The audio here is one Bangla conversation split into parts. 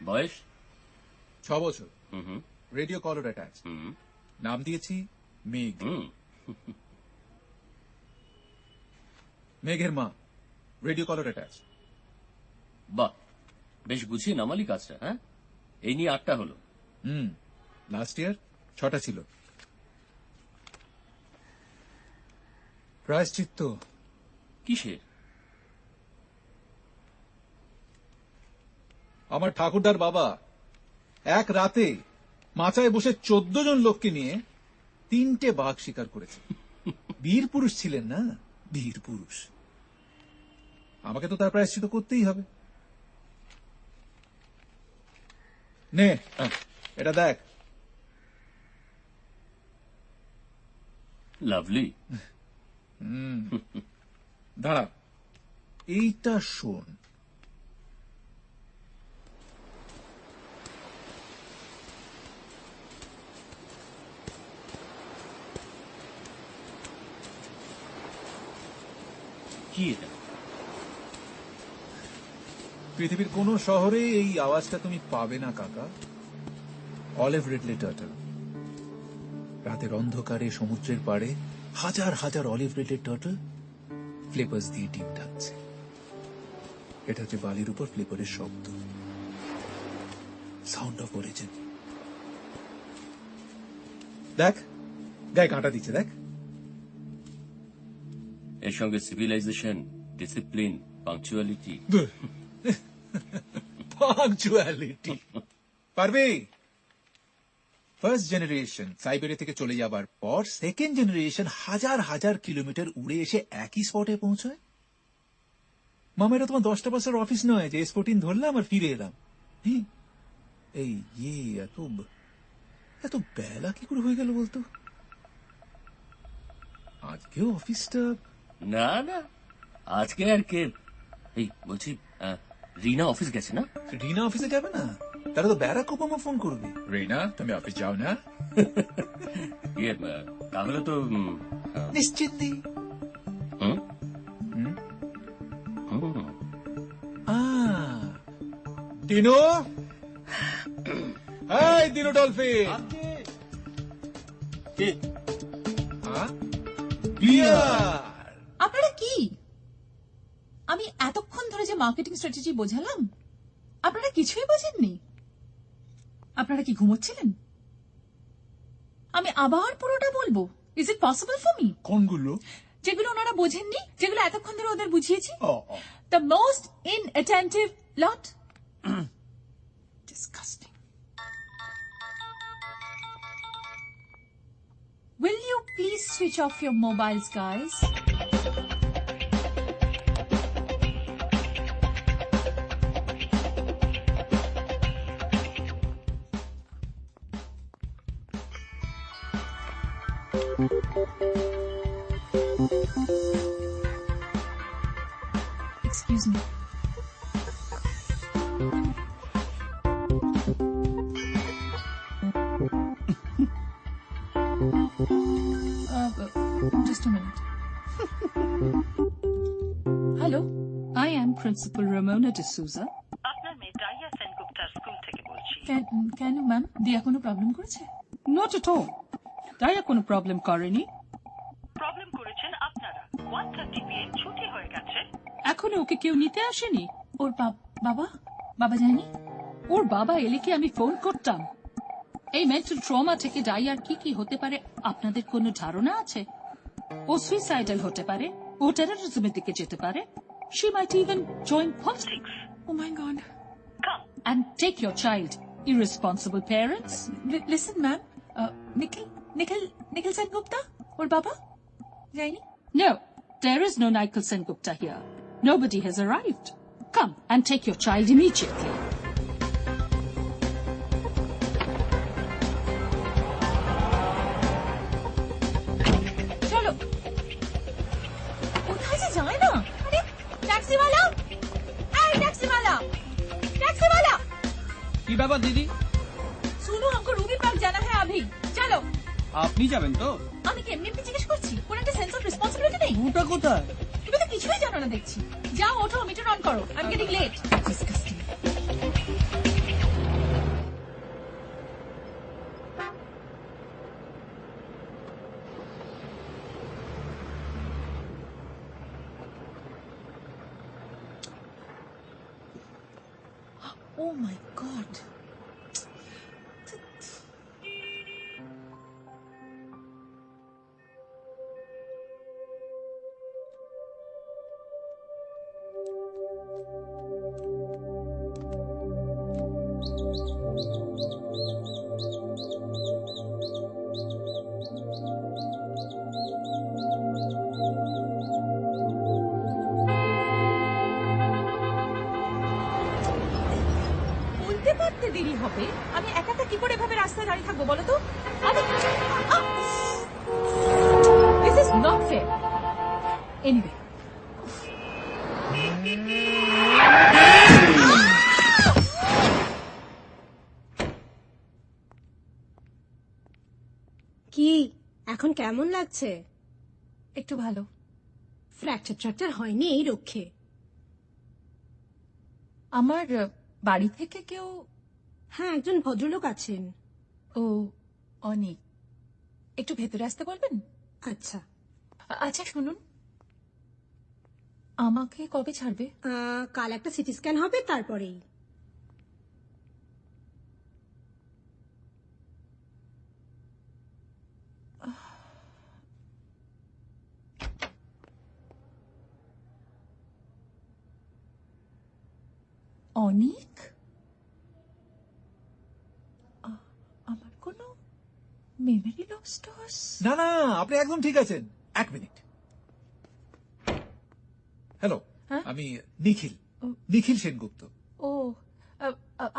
বয়স? 6 বছর। রেডিও কলার অ্যাটাচ। নাম দিয়েছি মেঘ। মেঘের মা, রেডিও কলার অ্যাটাচ। বাহ, বেশ গুছিয়ে নামালি কাজটা। হ্যাঁ, এই নিয়ে 8টা হলো। লাস্ট ইয়ার 6টা ছিল। প্রায়শ্চিত্ত কিসের? আমার ঠাকুরদার বাবা এক রাতে মাচায় বসে 14 জন লোককে নিয়ে 3টে বাঘ শিকার করেছে। বীর পুরুষ ছিলেন না, বীর পুরুষ। আমাকে তো তার প্রায়শ্চিত্ত করতেই হবে। নে এটা দেখ। লাভলি। দাঁড়া, এইটা শোন। কি এটা? পৃথিবীর কোন শহরে এই আওয়াজটা তুমি পাবে না কাকা। Olive Ridley turtle. রাতের অন্ধকারে সমুদ্রের পাড়ে হাজার হাজার অলিভ রিডলে টার্টল ফ্লিপার্স দিয়ে ডিম ঢাকছে। এটা হচ্ছে বালির উপর ফ্লিপারের শব্দ। Sound of origin. দেখ, গায়ে কাঁটা দিচ্ছে, দেখ। এর সঙ্গে সিভিলাইজেশন, ডিসিপ্লিন, পাংচুয়ালিটি। পাংচুয়ালিটি পারবে? ফার্স্ট জেনারেশন সাইবেরিয়া থেকে চলে যাবার পর সেকেন্ড জেনারেশন হাজার হাজার কিলোমিটার উড়ে এসে একই স্পটে পৌঁছায়। মামা, এটা তোমার 10টা বছর অফিস নয় যে S14 ধরলাম আর ফিরে এলাম। এই এত বেলা কি করে হয়ে গেল বলতো? আজকেও অফিসটা? না না, আজকে আর কে? এই বলছি, রিনা অফিস গেছে না? রিনা অফিসে যাবে না? তারা তো ব্যারাক ওবামা ফোন করবে। রিনা, তুমি অফিস যাও না? তাহলে তো নিশ্চিন্তি। দিনু, এই দিনু ডলফিন। আপনারা কি? আমি এতক্ষণ ধরে যে মার্কেটিং স্ট্র্যাটেজি বোঝালাম, আপনারা কিছুই বোঝেননি? আপনারা কি ঘুমোচ্ছিলেন? আমি আবার পুরোটা বলবো। Is it possible for me? কোনগুলো? যেগুলো ওনারা বোঝেননি, যেগুলো এতক্ষণ ধরে ওদের বুঝিয়েছি। The most inattentive lot. Disgusting. Will you please switch off your mobiles, guys? Excuse me. Just a minute. Hello, I am Principal Ramona D'Souza. আপনার মেয়ে ডাইয়া সেনগুপ্তার স্কুল থেকে বলছি। কেন ম্যাম, দিয়া কোনো প্রবলেম করেছে? Not at all. ডাইয়া কোনো প্রবলেম করেনি। প্রবলেম করেছেন আপনারা। 1:30 PM ছুটি হয়ে গেছে। এখনো ওকে কেউ নিতে আসেনি। ওর বাবা যায়নি? ওর বাবা এলে কি আমি ফোন করতাম? এই মেন্টাল ট্রমা থেকে ডাইয়ার কি কি হতে পারে আপনাদের কোনো ধারণা আছে? ও সুইসাইডাল হতে পারে, ও টেররিজমের দিকে যেতে পারে। She might even join politics. Oh my God. Come. And take your child, irresponsible parents. Listen, ma'am. Nikhil Sengupta? Or Baba? Jaini? No, there is no Nikhil Sengupta here. Nobody has arrived. Come and take your child immediately. Chalo. কোথায় যে যায় না? আরে ট্যাক্সিওয়ালা! এই ট্যাক্সিওয়ালা! ট্যাক্সিওয়ালা! কি ব্যাপার দিদি? सुनो, हमको रूबी पार्क जाना है अभी। चलो। আপনি যাবেন তো? আমি কি এমনি জিজ্ঞেস করছি? কোন একটা সেন্স অফ রেসপন্সিবিলিটি নেই? ওটা কোথায়? তুমি তো কিছুই জানো না দেখছি। যাও ওঠো, মিটার অন করো। I am getting late. Disgusting. Oh my God. বলতে পারতে দেরি হবে, আমি একা একা কি করে এভাবে রাস্তায় দাঁড়িয়ে থাকবো বলো তো? This is not fair. Anyway, কি এখন কেমন লাগছে? একটু ভালো। ফ্র্যাকচার ট্র্যাকচার হয়নি এই রক্ষে? আমার বাড়ি থেকে কেউ? হ্যাঁ, একজন ভদ্রলোক আছেন। ও, অনেক। একটু ভেতরে আসতে বলবেন? আচ্ছা। আচ্ছা শুনুন, আমাকে কবে ছাড়বে? কাল একটা সিটি স্ক্যান হবে, তারপরেই। অনেক? আমার কোনো মেমরি লস টস? না না, আপনি একদম ঠিক আছেন। এক মিনিট। হ্যালো, হ্যাঁ? আমি নিখিল, নিখিল সেনগুপ্ত। ও,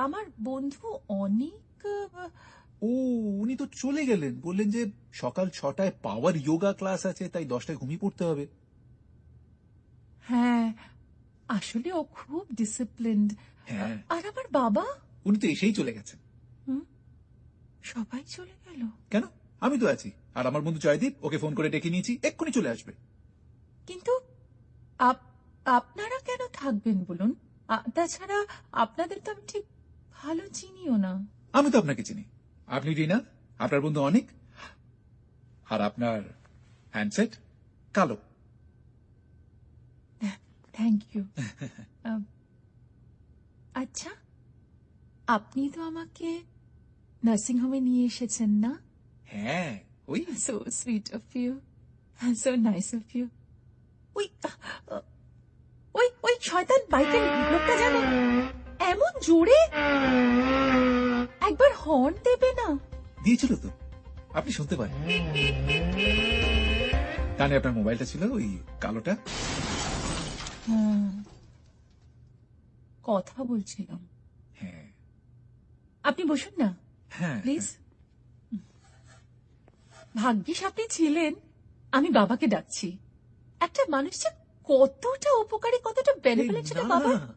আমার বন্ধু অনেক। ও, উনি তো চলে গেলেন, বললেন যে সকাল 6টায় পাওয়ার যোগা ক্লাস আছে, তাই 10টায় ঘুমিয়ে পড়তে হবে। হ্যাঁ, আসলে ও খুব ডিসিপ্লিনড। হ্যাঁ। আর আমার বাবা? উনি তো এসেই চলে গেছেন। সবাই চলে গেল? কেন, আমি তো আছি। আর আমার বন্ধু জয়দীপ, ওকে ফোন করে ডেকে নিয়েছি, এক্ষুনি চলে আসবে। কিন্তু আপনারা কেন থাকবেন বলুন? তাছাড়া আপনাদের তো আমি ঠিক ভালো চিনিও না। আমি তো আপনাকে চিনি। আপনি রিনা, আপনার বন্ধু অনেক, আর আপনার হ্যান্ডসেট কালো। Thank you. আচ্ছা, আপনি তো আমাকে নার্সিং হোমে নিয়ে এসেছেন না? হ্যাঁ, ওই so sweet of you, so nice of you. ওই ওই ওই শয়তান বাইকের লোকটা যেন এমন জোরে একবার হর্ন দেবে না? দিয়েছিল তো, আপনি শুনতে পারেন। কানে আপনার মোবাইলটা ছিল, ওই কালোটা। কথা বলছিলাম। হ্যাঁ আপনি বসুন না হ্যাঁ প্লিজ। ভাগ্যিস আপনি ছিলেন। আমি বাবাকে ডাকছি। একটা মানুষ যে কতটা উপকারী, কতটা বেনিফিট সেটা না, বাবা। না,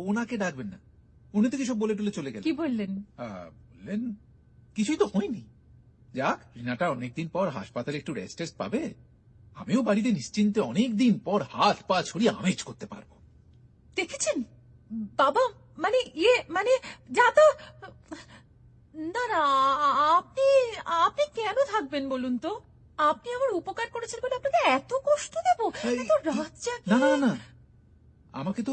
ওনাকে ডাকবেন না। উনি তো সব বলে টলে চলে গেলেন। কি বললেন? বললেন কিছুই তো হয়নি। যাক, রিনাটা অনেকদিন পর হাসপাতালে একটু রেস্ট টেস্ট পাবে। আমিও বাড়িতে নিশ্চিন্তে অনেকদিন পর হাত পা ছড়িয়ে আমেজ করতে পারবো। দেখেছেন বাবা, মানে মানে যা তো। না না, আপনি আপনি কেন থাকবেন বলুন তো? আপনি আমার উপকার করেছেন বলে আপনাকে এত কষ্ট দেব? এত রাত জাগিয়ে? না না না, আমাকে তো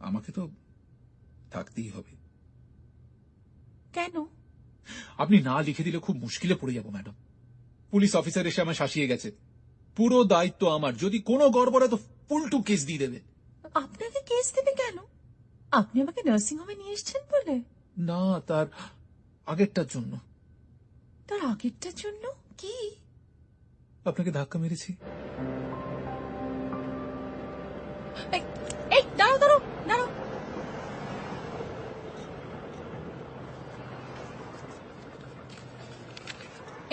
আমাকে তো থাকতেই হবে। কেন? আপনি না লিখে দিলে খুব মুশকিলে পড়ে যাব ম্যাডাম। পুলিশ অফিসার এসে আমার শাসিয়ে গেছে। পুরো দায়িত্ব আমার। যদি কোনো গড়বড় হয় তো ফুলটু কেস দিয়ে দেবে। আপনাকে কেস দেবে কেন? আপনি আমাকে নার্সিং হোমে নিয়ে এসেছেন বলে? না, তার আগেরটার জন্য। তার আগেরটার জন্য? কি? আপনাকে ধাক্কা মেরেছি। এই দাঁড়াও দাঁড়াও দাঁড়াও।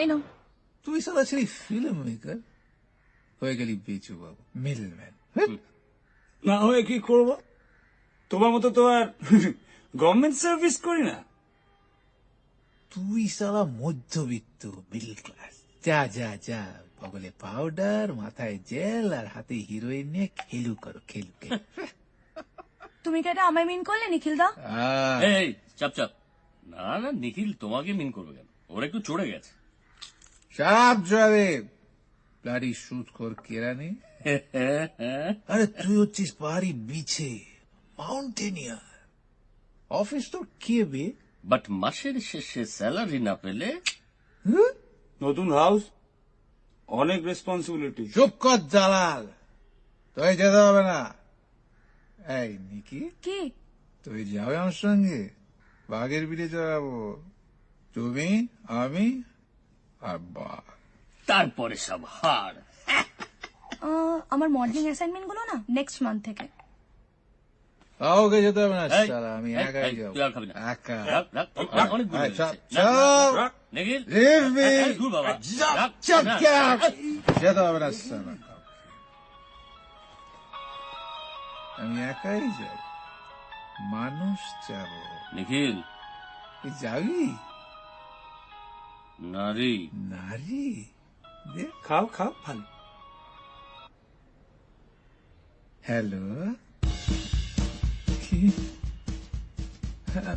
এই নাও। তুই সালা ছিলি ফিল্ম মেকার, হয়ে গেলি বেচু বাবু, মিডলম্যান। না হয়ে কি করব? তোমার মতো তো আর গভর্নমেন্ট সার্ভিস করি না। তুই সালা মধ্যবিত্ত, মিডল ক্লাস। যা যা যা, বগলে পাউডার, মাথায় জেল আর হাতে হিরোইন নিয়ে খেলু করো, খেলু। তুমি কি এটা আমায় মিন করলে নিখিল দা? এই চাপ চাপ। না না, নিখিল তোমাকে মিন করবে কেন? ওরা একটু চড়ে গেছে। সাপ জয়দেব, ব্লাডি শুট কর কেরানি। আরে তুই হচ্ছিস পাহাড়ি বিছে, মাউন্টেনিয়ার। অফিস তোর কে বে? বাট মাসের শেষে স্যালারি না পেলে নতুন হাউস, অনেক রেসপন্সিবিলিটি। চুপ কর জালাল, তুই যেতে হবে না। এই নিকি, কি? তুই যাবে আমার সঙ্গে? বাঘের বিড়ে চড়াবো, তুমি, আমি আর বাঘ। তারপরে সব হার। আমার মডেলিং অ্যাসাইনমেন্ট গুলো না নেক্সট মান্থ থেকে। কাউকে যেতে হবে না এই, শালা, আমি এই, একাই এই, যাবো। তুই আর খাবি না। একা। রাখ, রাখ, অনেক গুলো এই, চল, হয়েছে। রাখ, চল। রাখ, নিখিল, Leave me. এই, ধুর বাবা। রাখ, চুপ না, কর। যেতে হবে না শালা। আমি একাই যাব, মানুষ যাব। নিখিল, তুই যাবি? নারী। নারী দেখ। খাও খাও, ভালো। হ্যালো, কি? হ্যাঁ,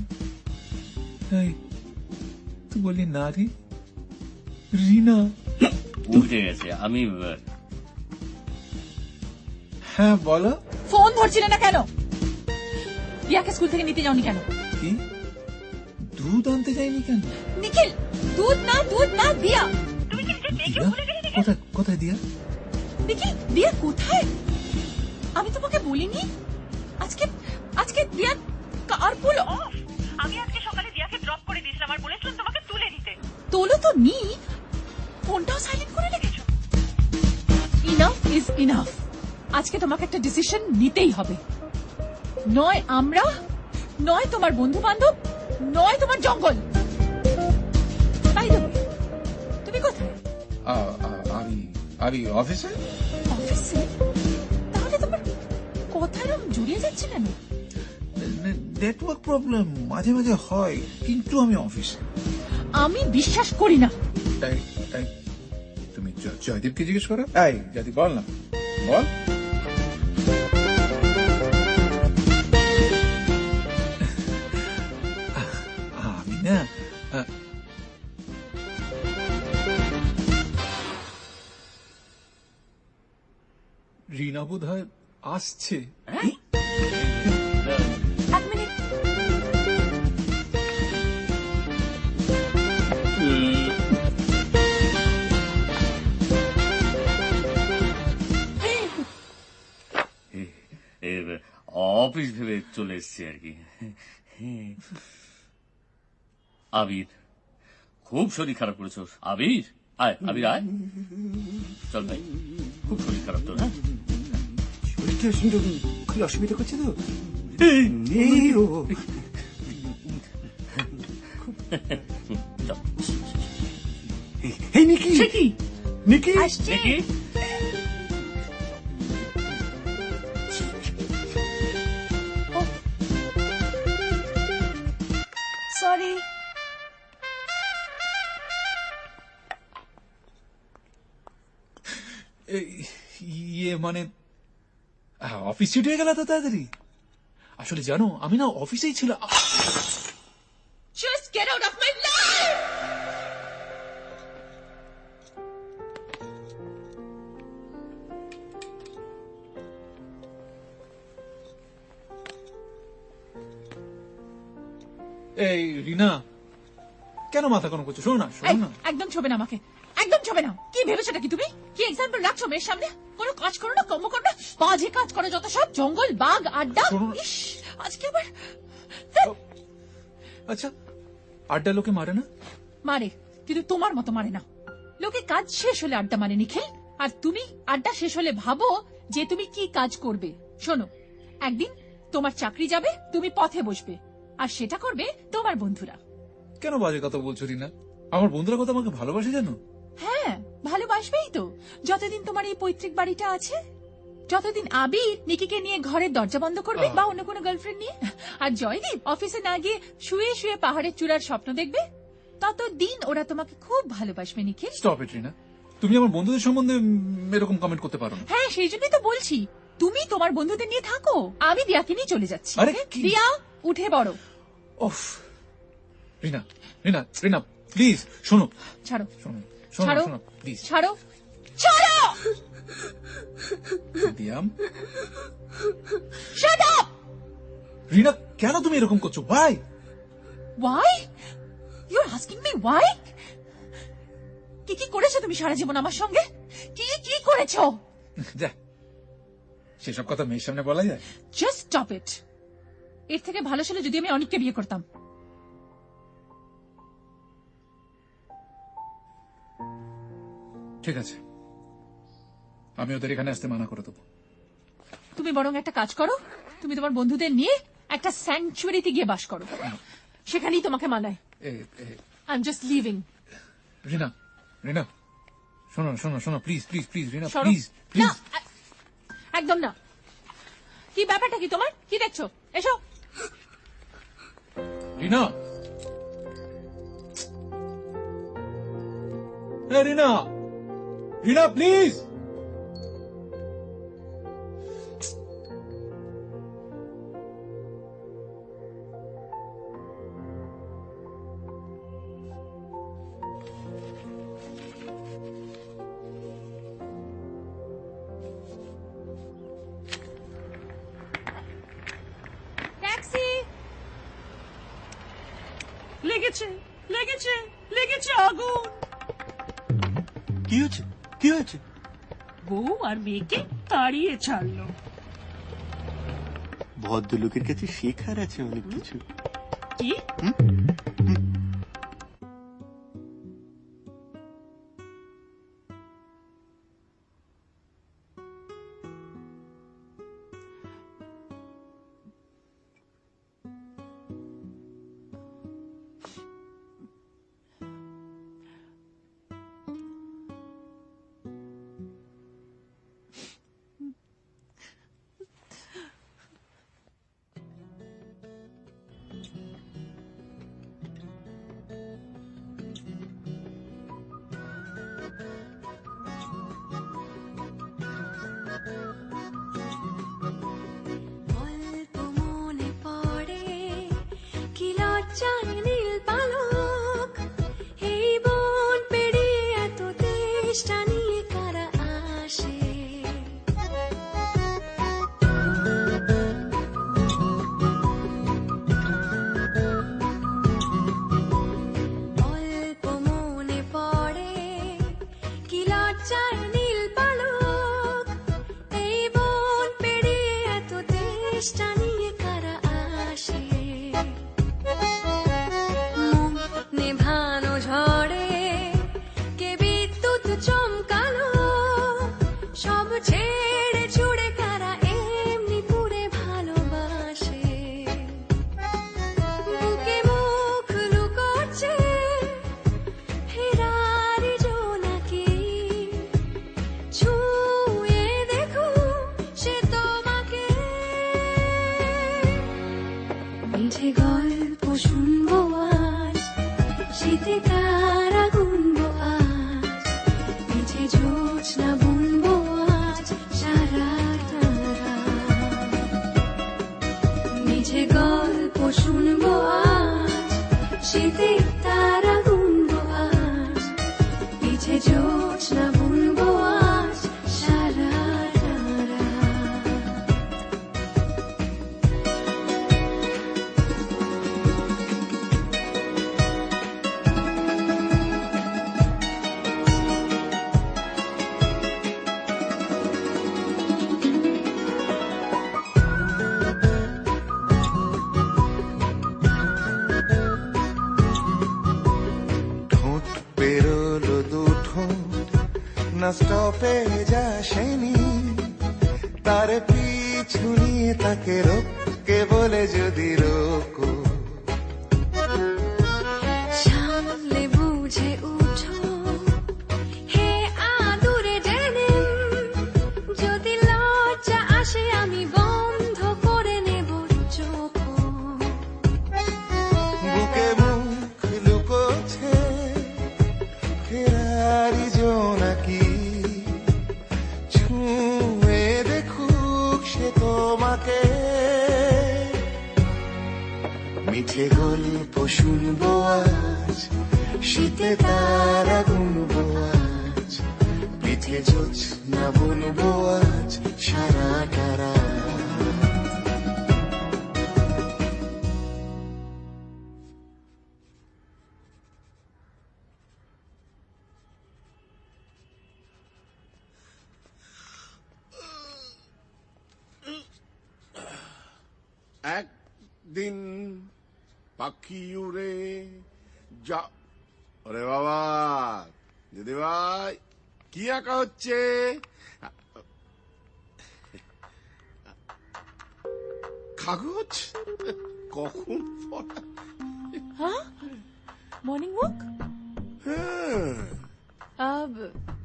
এই, তুই বললি নারী? রিনা? উঠে গেছে। আমি হ্যাঁ বলো। ফোন ধরছিলে না কেন? রিয়াকে স্কুল থেকে নিতে যাওনি কেন? কি দুধ আনতে যাইনি কেন? নিখিল, দুধ না দিয়া। দিয়া? কোথায় কোথায় দিয়া? নিখিল, দিয়া কোথায়? আমি তোমাকে বলিনি আজকে আজকে দিয়া কারপুল অফ। আমি আজকে সকালে দিয়াকে ড্রপ করে দিয়েছিলাম আর বলেছিলাম তোমাকে তুলে নিতে। তোলো তো নি, ফোনটাও সাইলেন্ট করে রেখেছো। Enough is enough. আজকে তোমাকে একটা ডিসিশন নিতেই হবে। নয় আমরা, নয় তোমার বন্ধু বান্ধব, নয় তোমার জঙ্গল। তাই তো তুমি কোথায়? আমি অফিসে। অফিসে? তাহলে তোমার কথা এরকম জড়িয়ে যাচ্ছে কেন? নেটওয়ার্ক প্রবলেম মাঝে মাঝে হয়, কিন্তু আমি অফিসে। আমি বিশ্বাস করি না। তাই তাই তুমি জয়দীপকে জিজ্ঞেস করো। এই জয়দীপ বল না, বল। আমি না রিনা বোধ হয় আসছে। এক মিনিট। অফিস ভেবে চলে এসছি আর কি। আবির, খুব শরীর খারাপ করেছ। আবির আয়, আবির আয়, চল ভাই, খুব শরীর খারাপ তোর। হ্যাঁ, শরীরটা শুনতে খুব অসুবিধা করছে তো। নেই ও। চল। এই নিকি, সে কি? নিকি, আসছে। দেখি সরি। ইয়ে মানে অফিস ছুটি হয়ে গেল তো তাড়াতাড়ি? আসলে জানো আমি না অফিসেই ছিলাম। Just get out of my life! এই রিনা, কেন মাথা কোনো করছো? শোনো না, এই, শোনো না। একদম ছবে না আমাকে, একদম ছবে না। কি ভেবেছোটা কি তুমি? কি এক্সাম্পল রাখছো মেয়ের সামনে? কোনো কাজ করো না, কর্ম করো না, বাজে কাজ করো যত সব। জঙ্গল, বাঘ, আড্ডা। শোনো না। ইস, আজকে আবার আচ্ছা, আড্ডা লোকে মারে না? মারে, কিন্তু তোমার মতো মারে না। লোকে কাজ শেষ হলে আড্ডা মারে নিখিল, আর তুমি আড্ডা শেষ হলে ভাবো যে তুমি কি কাজ করবে। শোনো, একদিন তোমার চাকরি যাবে, তুমি পথে বসবে, আর সেটা করবে তোমার বন্ধুরা। কেন বাজে কথা বলছো রিনা? আমার বন্ধুরা কথা আমাকে ভালোবাসে জানো? হ্যাঁ, ভালোবাসবেই তো, যতদিন তোমার এই পৈতৃক বাড়িটা আছে, যতদিন আবির নিকিকে নিয়ে ঘরের দরজা বন্ধ করবে বা অন্য কোনো গার্লফ্রেন্ড নিয়ে, আর জয়দীপ অফিসে না গিয়ে শুয়ে শুয়ে পাহাড়ের চূড়ার স্বপ্ন দেখবে, ততদিন ওরা তোমাকে খুব ভালোবাসবে নিখিল। স্টপ ইট রিনা, তুমি আমার বন্ধুদের সম্বন্ধে এরকম কমেন্ট করতে পারো না। হ্যাঁ, সেই জন্যই তো বলছি, তুমি তোমার বন্ধুদের নিয়ে থাকো, আমি দিয়াকে নিয়ে চলে যাচ্ছি। আরে okay? কি? দিয়া, উঠে বড়। ওফ রিনা, রিনা, রিনা প্লিজ শোনো, ছাড়ো, শোনো, শোনো, ছাড়ো, শোনো প্লিজ। ছাড়ো। ছাড়ো! দিয়াম, Shut up! রিনা কেন তুমি এরকম করছো? ভাই Why? You're asking me why? কি কি করেছো তুমি সারা জীবন আমার সঙ্গে? কি কি করেছো? যা, সেসব কথা মেয়ের সামনে বলা যায়? Just stop it. এর থেকে ভালো ছিল যদি আমি অনেককে বিয়ে করতাম। ঠিক আছে, আমি ওদের এখানে আসতে মানা করে দেবো। তুমি বরং একটা কাজ করো, তুমি তোমার বন্ধুদের নিয়ে একটা স্যাংচুয়ারিতে গিয়ে বাস করো, সেখানেই তোমাকে মানায়। I am just living. Rina, Rina, শোনো শোনো শোনো, প্লিজ প্লিজ প্লিজ, রিনা সরো। প্লিজ না, প্লিজ। একদম না। কি ব্যাপারটা কি তোমার? কি দেখছো? এসো। রিনা, রিনা, রিনা প্লিজ। ট্যাক্সি। লেগেছে লেগেছে লেগেছে আগুন। কি হয়েছে? কি হয়েছে? বউ আর মেয়েকে তাড়িয়ে ছাড়লো। ভদ্রলোকের কাছে শেখার আছে অনেক কিছু। কি? অল্প মনে পড়ে কি লজ্জায় নীল পালক, এই বন পেরিয়ে এত তেষ্টা নিয়ে কারা আসে। অল্প মনে পড়ে কি লজ্জায় নীল পালক, এই বন পেরিয়ে এত তেষ্টা নিয়ে কারা আসে। মুখ নেভানো ঝড়ে কে বিদ্যুৎ চমকালো, সব ছেড়ে ছুড়ে কারা এমনি পুরে ভালোবাসে। বুকে মুখ লুকোচ্ছে ফেরারি জোনাকি, ছুঁয়ে দেখো সে তোমাকে। মিঠে গল্প শুনবো আজ, শীতে তারা গুনবো আজ, মিঠে জোছনা বুনবো আজ সারা তারা। মিঠে গল্প শুনবো আজ, শীতে তারা গুনবো আজ, মিঠে জোছনা বুনবো আজ সারা তারা। ঠোঁট পেরোলো দুঠোঁট না স্টপে যাসেনি, তার পিছু নিয়ে তাকে রোকে বলে যদি রোকো। সামলে বুঝে উঠো হে আদুরে জেনে, যদি লজ্জা আসে আমি বন্ধ করে নেব চোখ। বুকে মুখ লুকোছে ফেরারি জোনাকি, ছুঁয়ে দেখুক সে তোমাকে। মিঠে গল্প শুনবো আজ, শীতে তারা গুনবো আজ, চোখে জোছনা বুনবো আজ সারাটা রাত। একদিন পাখি উড়ে যা, ওরে বাবা দিদি ভাই কি আঁকা হচ্ছে? কাগজ কখন পড়া? মর্নিং ওয়াক, হ্যাঁ,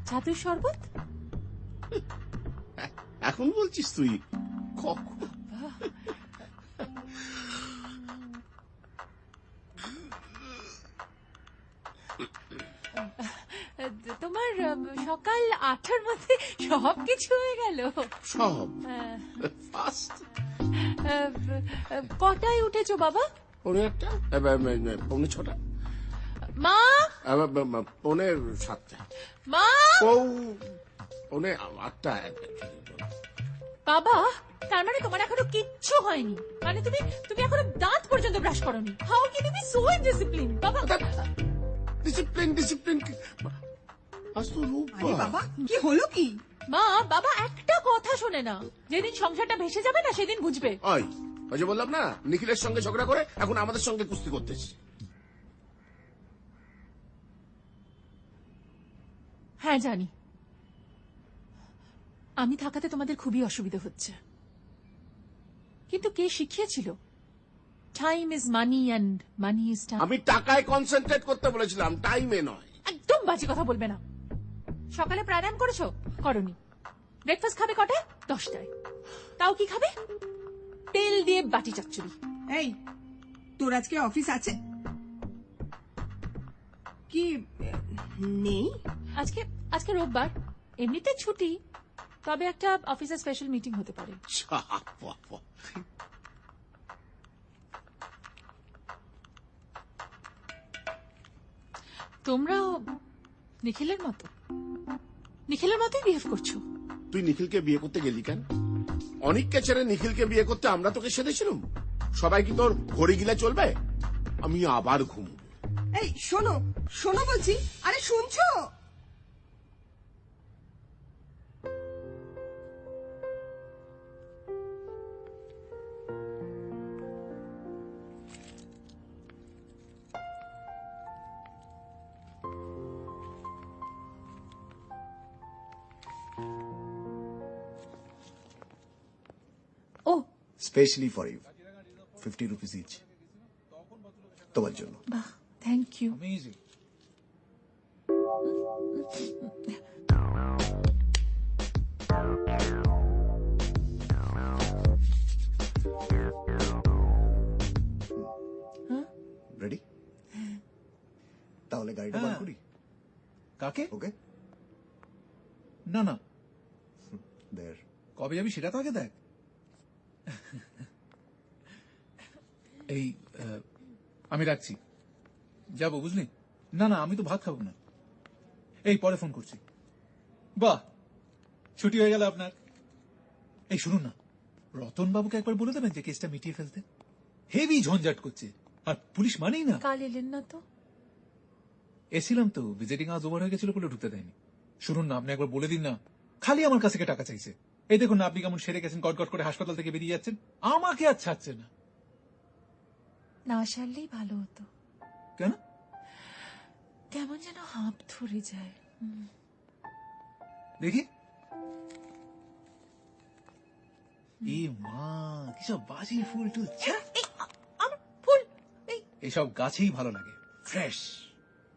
ছাতুর শরবত। এখন বলছিস তুই? কখন? তোমার সকাল 8টার মধ্যে সবকিছু হয়ে গেল। সব ফাস্ট। কটায় উঠেছো বাবা? পৌনে 1টা, পৌনে 6টা, মা, পৌনে 7টা, মা, পৌনে 8টা। বাবা তার মানে তোমার এখনো কিচ্ছু হয়নি? মানে তুমি তুমি এখনো দাঁত পর্যন্ত ব্রাশ করোনি? How can you be so indiscipline বাবা? ডিসিপ্লিন ডিসিপ্লিন, আজ তো রোববার। বাবা কি হলো কি? মা বাবা একটা কথা শোনে না। যেদিন সংসারটা ভেসে যাবে না সেদিন বুঝবে। ওই যে বললাম না, নিখিলের সঙ্গে ঝগড়া করে এখন আমাদের সঙ্গে কুস্তি করতেছি। হ্যাঁ জানি, আমি থাকাতে তোমাদের খুবই অসুবিধা হচ্ছে, কিন্তু কে শিখিয়েছিল time is money and money is time? আমি টাকায় কনসেন্ট্রেট করতে বলেছিলাম, টাইমে নয়। একদম বাজে কথা বলবে না। সকালে প্রাণায়াম করেছো? করনি। ব্রেকফাস্ট খাবে কটায়? 10টায়। তাও কি খাবে? তেল দিয়ে বাটি চচ্চড়ি। এই তোর আজকে অফিস আছে কি নেই? আজকে আজকে রোববার, এমনিতে ছুটি, তবে একটা অফিসের স্পেশাল মিটিং হতে পারে। তোমরাও নিখিলের মতোই বিহেভ করছো। তুই নিখিলকে বিয়ে করতে গেলি কেন? অনিককে ছেড়ে নিখিলকে বিয়ে করতে আমরা তোকে সেধেছিলাম? সবাই কি তোর ঘড়ি গিলা চলবে? আমি আবার ঘুমবো। এই শোনো শোনো বলছি, আরে শুনছো? ও specially for you, 50 rupees each, তোমার জন্য। বাহ, থ্যাংক ইউ। Amazing. রেডি? তাহলে গাড়িটা বার করি। কাকে? ওকে, না না, দের কবে যাবি সেটা তো আগে দেখ। এই আমি রাখছি, যাবো বুঝলি? না না, আমি তো ভাত খাবো না। এই পরে ফোন করছি। বাহ, ছুটি হয়ে গেল আপনার। এই শুনুন না, রতন বাবুকে একবার বলে দেবেন যে কেসটা মিটিয়ে ফেলতে। হেভি ঝঞ্ঝাট করছে, আর পুলিশ মানেই না। কাল এলেন না তো? এসিলাম তো, ভিজিটিং আওয়ার্স ওভার হয়ে গেছিল বলে ঢুকতে দেয়নি। শুনুন না, আপনি একবার বলে দিন না, খালি আমার কাছ থেকে টাকা চাইছে। এই দেখুন না, আপনি কেমন সেরে গেছেন, গটগট করে হাসপাতাল থেকে বেরিয়ে যাচ্ছেন, আমাকে আর ছাড়ছে না। না সারলেই ভালো হতো। কেন? কেমন যেন হাঁপ ধরে যায়। দেখি। এ মা, কিসব বাজি ফুল টুল। আমার ফুল এইসব গাছেই ভালো লাগে, ফ্রেশ।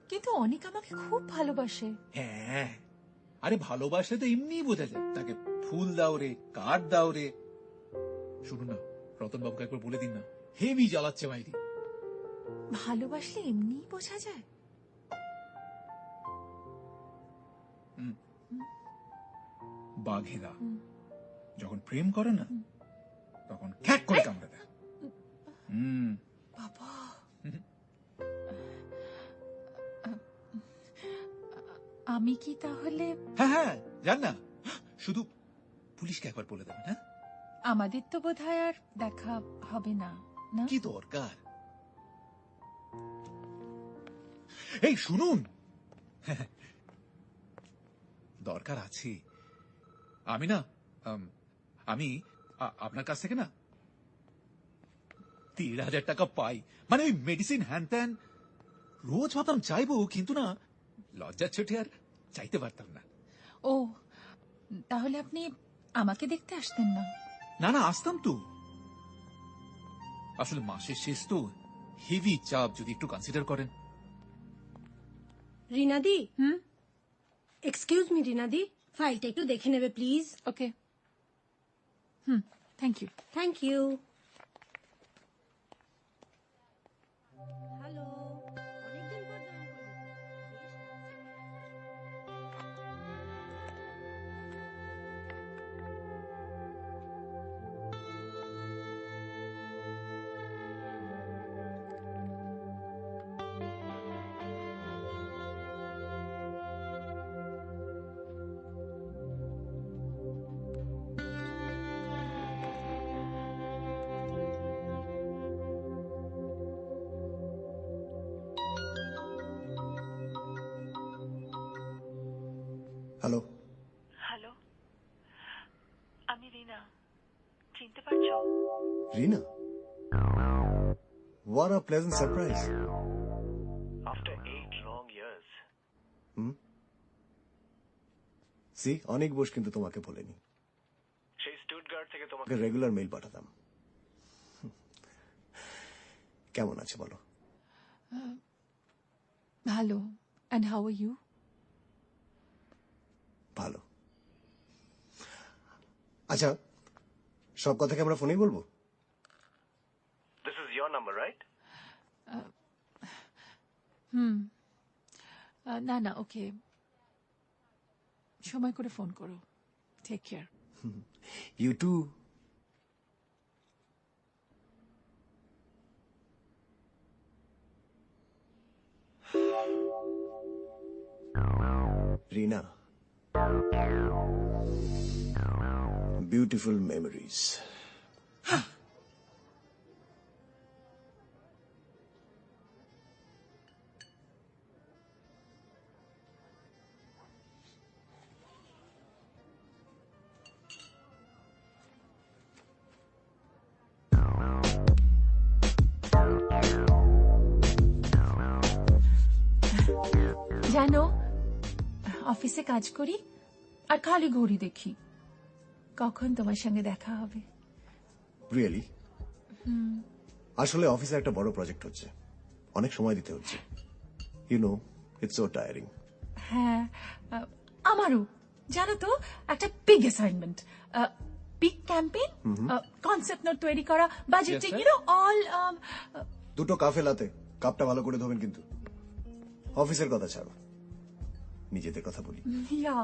কিন্তু অনেক আমাকে খুব ভালোবাসে। হ্যাঁ, আরে ভালোবাসলে তো এমনি বোঝা যায়। তাকে ফুল দাও রে, কাঠ দাও রে। শুনুন না, রতন বাবুকে একবার বলে দিন না, হেভি জ্বালাচ্ছে বাইরে। ভালোবাসলে এমনি বোঝা যায়? বাঘেরা যখন প্রেম করে না, তখন খ্যাক করে কামড়ে দেয়। বাবা, আমি কি তাহলে? হ্যাঁ হ্যাঁ, যান না, শুধু পুলিশকে একবার বলে দেবেন। হ্যাঁ, আমাদের তো বোধহয় আর দেখা হবে না, না? কি দরকার? এই শুনুন, দরকার আছে। আমি না আমি আপনার কাছ থেকে না 13,000 টাকা পাই, মানে ওই মেডিসিন হ্যান ত্যান। রোজ ভাবতাম চাইবো, কিন্তু না, লজ্জার চোটে আর চাইতে পারতাম না। ও, তাহলে আপনি আমাকে দেখতে আসতেন না? না না, আসতাম তো। আসলে মাসের শেষ তো, হেভি চাপ, যদি একটু কনসিডার করেন। রিনাদি, এক্সকিউজ মি রিনাদি, ফাইলটা একটু দেখে নেবে please. Okay, thank you. Thank you. Hello, অনেকদিন পর জয়েন করলি। হ্যালো, হ্যালো, আমি রিনা। চিনতে পারছো? Rina, what a pleasant surprise. After 8 long years. See, অনেক বোস কিন্তু তোমাকে বলেনি। সেই স্টুটগার্ট থেকে তোমাকে রেগুলার মেইল পাঠাতাম। কেমন আছে বলো? ভালো। And how are you? ভালো। আচ্ছা, সব কথা কি আমরা ফোনেই বলবো? This is your number, right? না না, ওকে, সময় করে ফোন করো। Take care. You too. Rina, beautiful memories. জানো, অফিসে কাজ করি আর খালি ঘড়ি দেখি কখন তোমার সঙ্গে দেখা হবে। রিয়েলি? আসলে অফিসে একটা বড় প্রজেক্ট হচ্ছে, অনেক সময় দিতে হচ্ছে। You know, it's so tiring. হ্যাঁ, আমারও। জানো তো, একটা big assignment, big campaign, concept note তৈরি করা, বাজেটিং, ইউ নো অল। দুটো কাফে লাতে কাপটা ভালো করে ধোবেন কিন্তু। অফিসের কথা ছাড়ো, নিজেদের কথা বলি। ইয়া,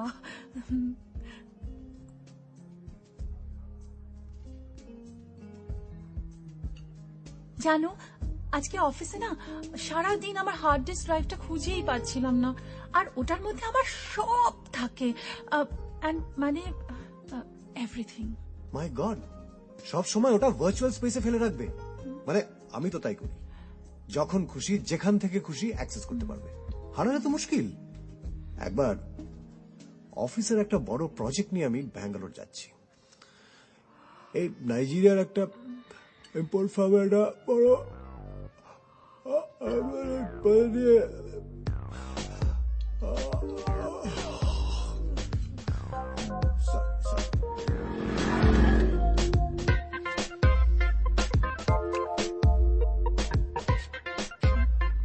জানো, আজকে অফিসে না সারাদিন আমার হার্ড ডিস্ক ড্রাইভটা খুঁজেই পাচ্ছিলাম না, আর ওটার মধ্যে আমার সব থাকে, মানে এভরিথিং। মাই গড, সব সময় ওটা ভার্চুয়াল স্পেসে ফেলে রাখবে? মানে আমি তো তাই করি, যখন খুশি যেখান থেকে খুশি অ্যাক্সেস করতে পারবে। হারালে তো মুশকিল। একবার অফিসের একটা বড় প্রজেক্ট নিয়ে আমি ব্যাঙ্গালোর যাচ্ছি। এই নাইজেরিয়ার একটা ইম্পোর্ট ফার্মে একটা বড়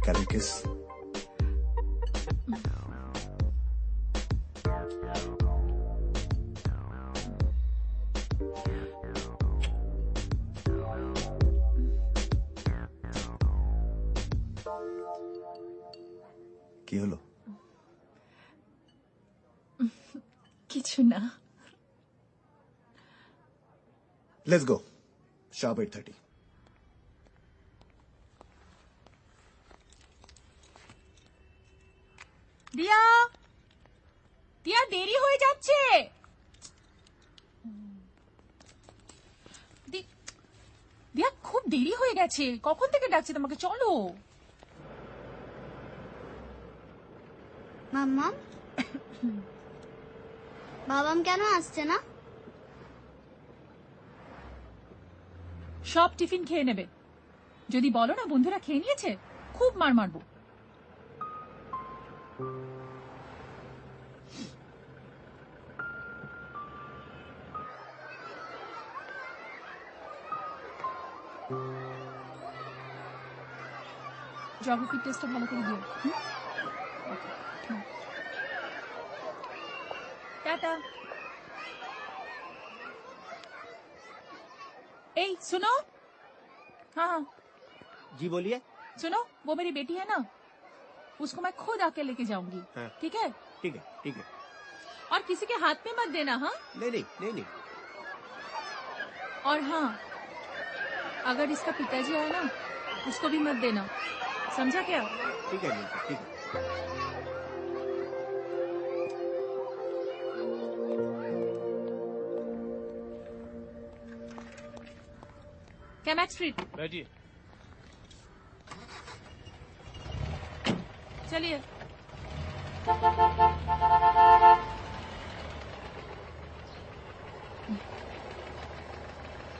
ক্যালিকিস। কি হলো? কিছু না। Let's go, sharp 8:30. রিয়া, টিয়া দেরি হয়ে যাচ্ছে। দিয়া খুব দেরি হয়ে গেছে, কখন থেকে ডাকছে তোমাকে, চলো। মাম্মা বাবাম কেন আসছে না? সব টিফিন খেয়ে নেবে, যদি বলো না বন্ধুরা খেয়ে নিয়েছে খুব মার মারবো। জিওগ্রাফি টেস্টটা ভালো করে দিও। टाटा। ए सुनो, हाँ हाँ जी बोलिए। सुनो, वो मेरी बेटी है ना, उसको मैं खुद आके लेके जाऊंगी। हाँ। ठीक है? ठीक है ठीक है। और किसी के हाथ में मत देना। हाँ नहीं नहीं नहीं नहीं। और हाँ, अगर इसका पिताजी आया ना उसको भी मत देना, समझा क्या? ठीक है ठीक है। कैमैक स्ट्रीट। बैठिए। चलिए।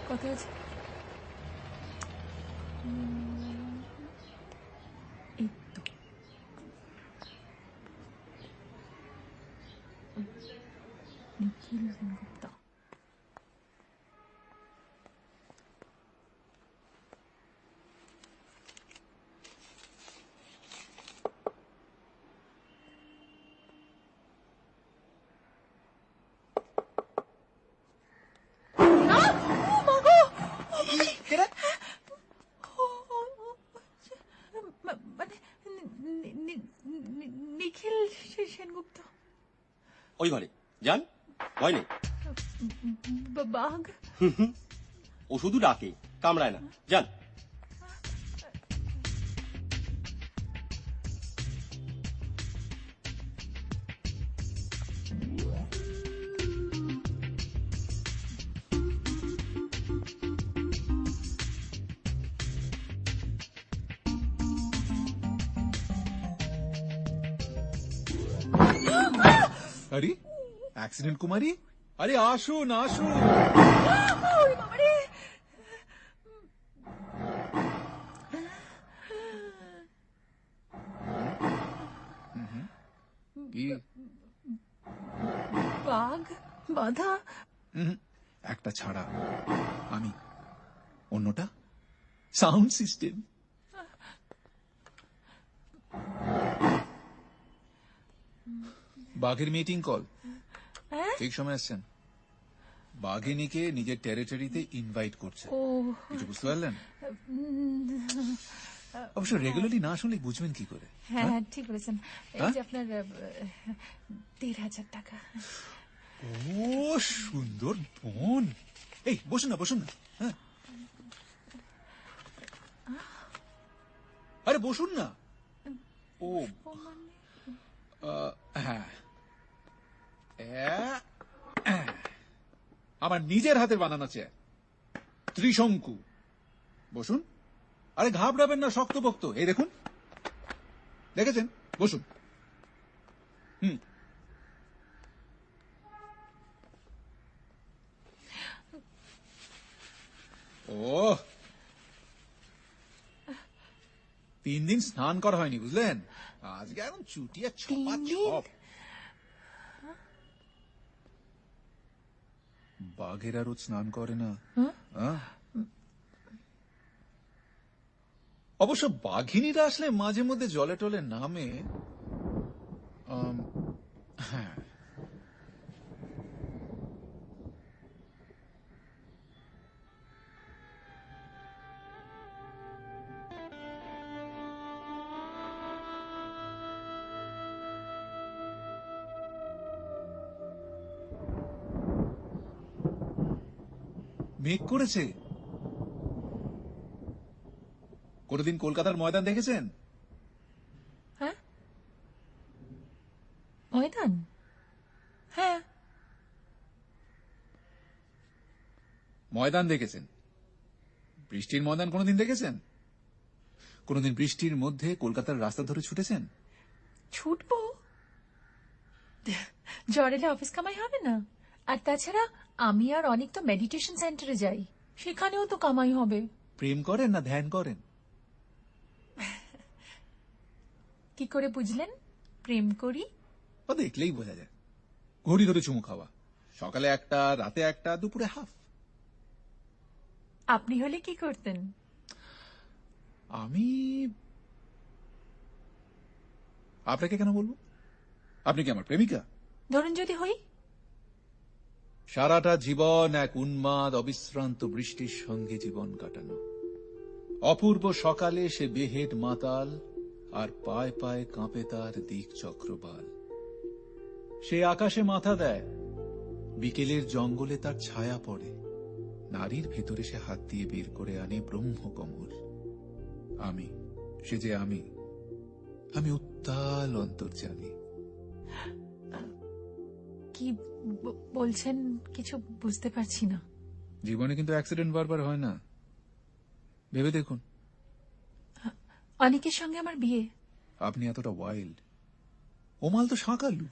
कत আছে? এই তো। নিখিল সেনগুপ্তা। নিখিল সেনগুপ্ত ওই ঘরে যান, ভয় নেই। বাঘ ও শুধু ডাকে, কামড়ায় না, যান। अरे एक्सीडेंट कुमारी, अरे आशुन आशुन। বাঘ বাধা একটা ছাড়া, আমি অন্যটা সাউন্ড সিস্টেম। বাঘের মিটিং কল ঠিক সময় আসছেন। বাঘিনীকে নিজের টেরিটরিতে ইনভাইট করছে, কিছু বুঝতে পারলেন? অবশ্য রেগুলারলি না শুনলে বুঝবেন কি করে? হ্যাঁ ঠিক বলেছেন। এই যে আপনার ১,৫০০ টাকা। ও সুন্দর বোন, এই বসুন না বসুন না। হ্যাঁ আরে বসুন না। ও হ্যাঁ, আমার নিজের হাতের বানানো চেয়ার, ত্রিশঙ্কু। বসুন, আরে ঘাবড়াবেন না, শক্তপোক্ত। এই দেখুন, দেখেছেন? বসুন। ও 3 দিন স্নান করা হয়নি, বুঝলেন? আজকে এখন চুটিয়া ছপা ছপ। বাঘেরা রোজ স্নান করে না। অবশ্য বাঘিনীরা আসলে মাঝে মধ্যে জলে টলে নামে। হ্যাঁ মেঘ করেছে। কোনদিন কলকাতার ময়দান দেখেছেন? হ্যাঁ ময়দান? ময়দান দেখেছেন, বৃষ্টির ময়দান কোনোদিন দেখেছেন? কোনোদিন বৃষ্টির মধ্যে কলকাতার রাস্তা ধরে ছুটেছেন? ছুটবো? জ্বর এলে অফিস কামাই হবে না। আর তাছাড়া আমি আর অনেক তো মেডিটেশন সেন্টারে যাই, সেখানেও তো কামাই হবে। প্রেম করেন না ধ্যান করেন? কি করে বুঝলেন প্রেম করি? ও দেখলেই বোঝা যায়। ঘড়ি ধরে চুমু খাওয়া, সকালে একটা, রাতে একটা, দুপুরে হাফ। আপনি হলে কি করতেন? আমি আপনাকে কেন বলবো? আপনি কি আমার প্রেমিকা? ধরুন যদি হই। সারাটা জীবন এক উন্মাদ অবিশ্রান্ত বৃষ্টির সঙ্গে জীবন কাটানো। অপূর্ব সকালে সে বেহেড মাতাল, আর পায়ে পায়ে কাঁপে তার দিক চক্রবাল। সে আকাশে মাথা দেয়, বিকেলের জঙ্গলে তার ছায়া পড়ে। নারীর ভেতরে সে হাত দিয়ে বের করে আনে ব্রহ্মকমল। আমি, সে যে আমি উত্তাল অন্তর্যামী। কি বলছেন কিছু বুঝতে পারছি না। জীবনে কিন্তু অ্যাক্সিডেন্ট বারবার হয় না, ভেবে দেখুন। অনেকের সঙ্গে আমার বিয়ে। আপনি এতটা ওয়াইল্ড, ওমাল তো শাঁকালু।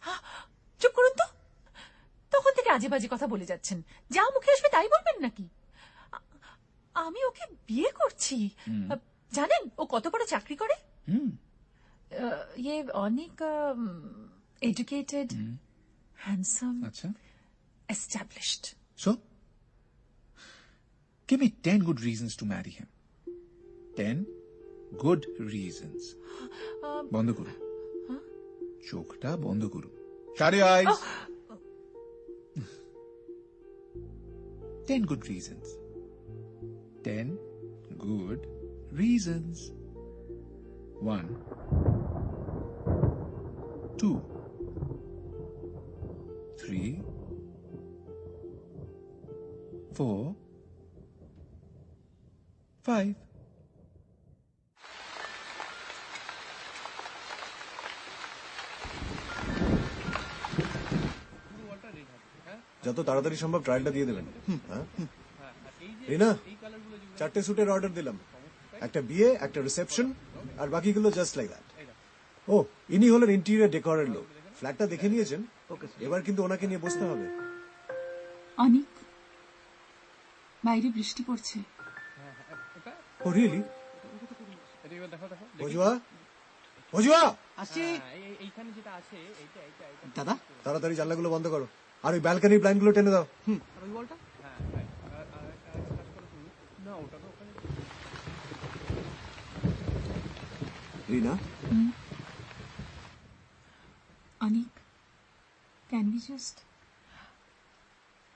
চুপ করুন তো, তখন থেকে আজে বাজে কথা বলে যাচ্ছেন। যা মুখে আসবে তাই বলবেন নাকি? আমি ওকে বিয়ে করছি। জানেন ও কত বড় চাকরি করে? ইয়ে অনেক educated, handsome, established. So, give me 10 good reasons to marry him. 10 good reasons. বন্ধ করুন, চোখটা বন্ধ করুন। Shut your eyes. 10 good reasons. 10 good reasons. 1, 2, 3, 4, 5. যত তাড়াতাড়ি সম্ভব ট্রায়ালটা দিয়ে দেবেন। হ্যাঁ রিনা, 4টে স্যুটের অর্ডার দিলাম, একটা বিয়ে, একটা রিসেপশন, আর বাকিগুলো জাস্ট লাইক দ্যাট। ও, ইনি হলেন ইন্টেরিয়র ডেকোরের লোক। ফ্ল্যাটটা দেখে নিয়েছেন, এবার কিন্তু ওনাকে নিয়ে বসতে হবে। অনেক বাইরে বৃষ্টি পড়ছে। ও রিয়েলি? ভজুয়া, ভজুয়া, আসছি। দাদা তাড়াতাড়ি জানলাগুলো বন্ধ করো, আর ওই ব্যালকনির ব্লাইন্ডগুলো টেনে দাও। রিনা, অনেক ক্যান বি জাস্ট,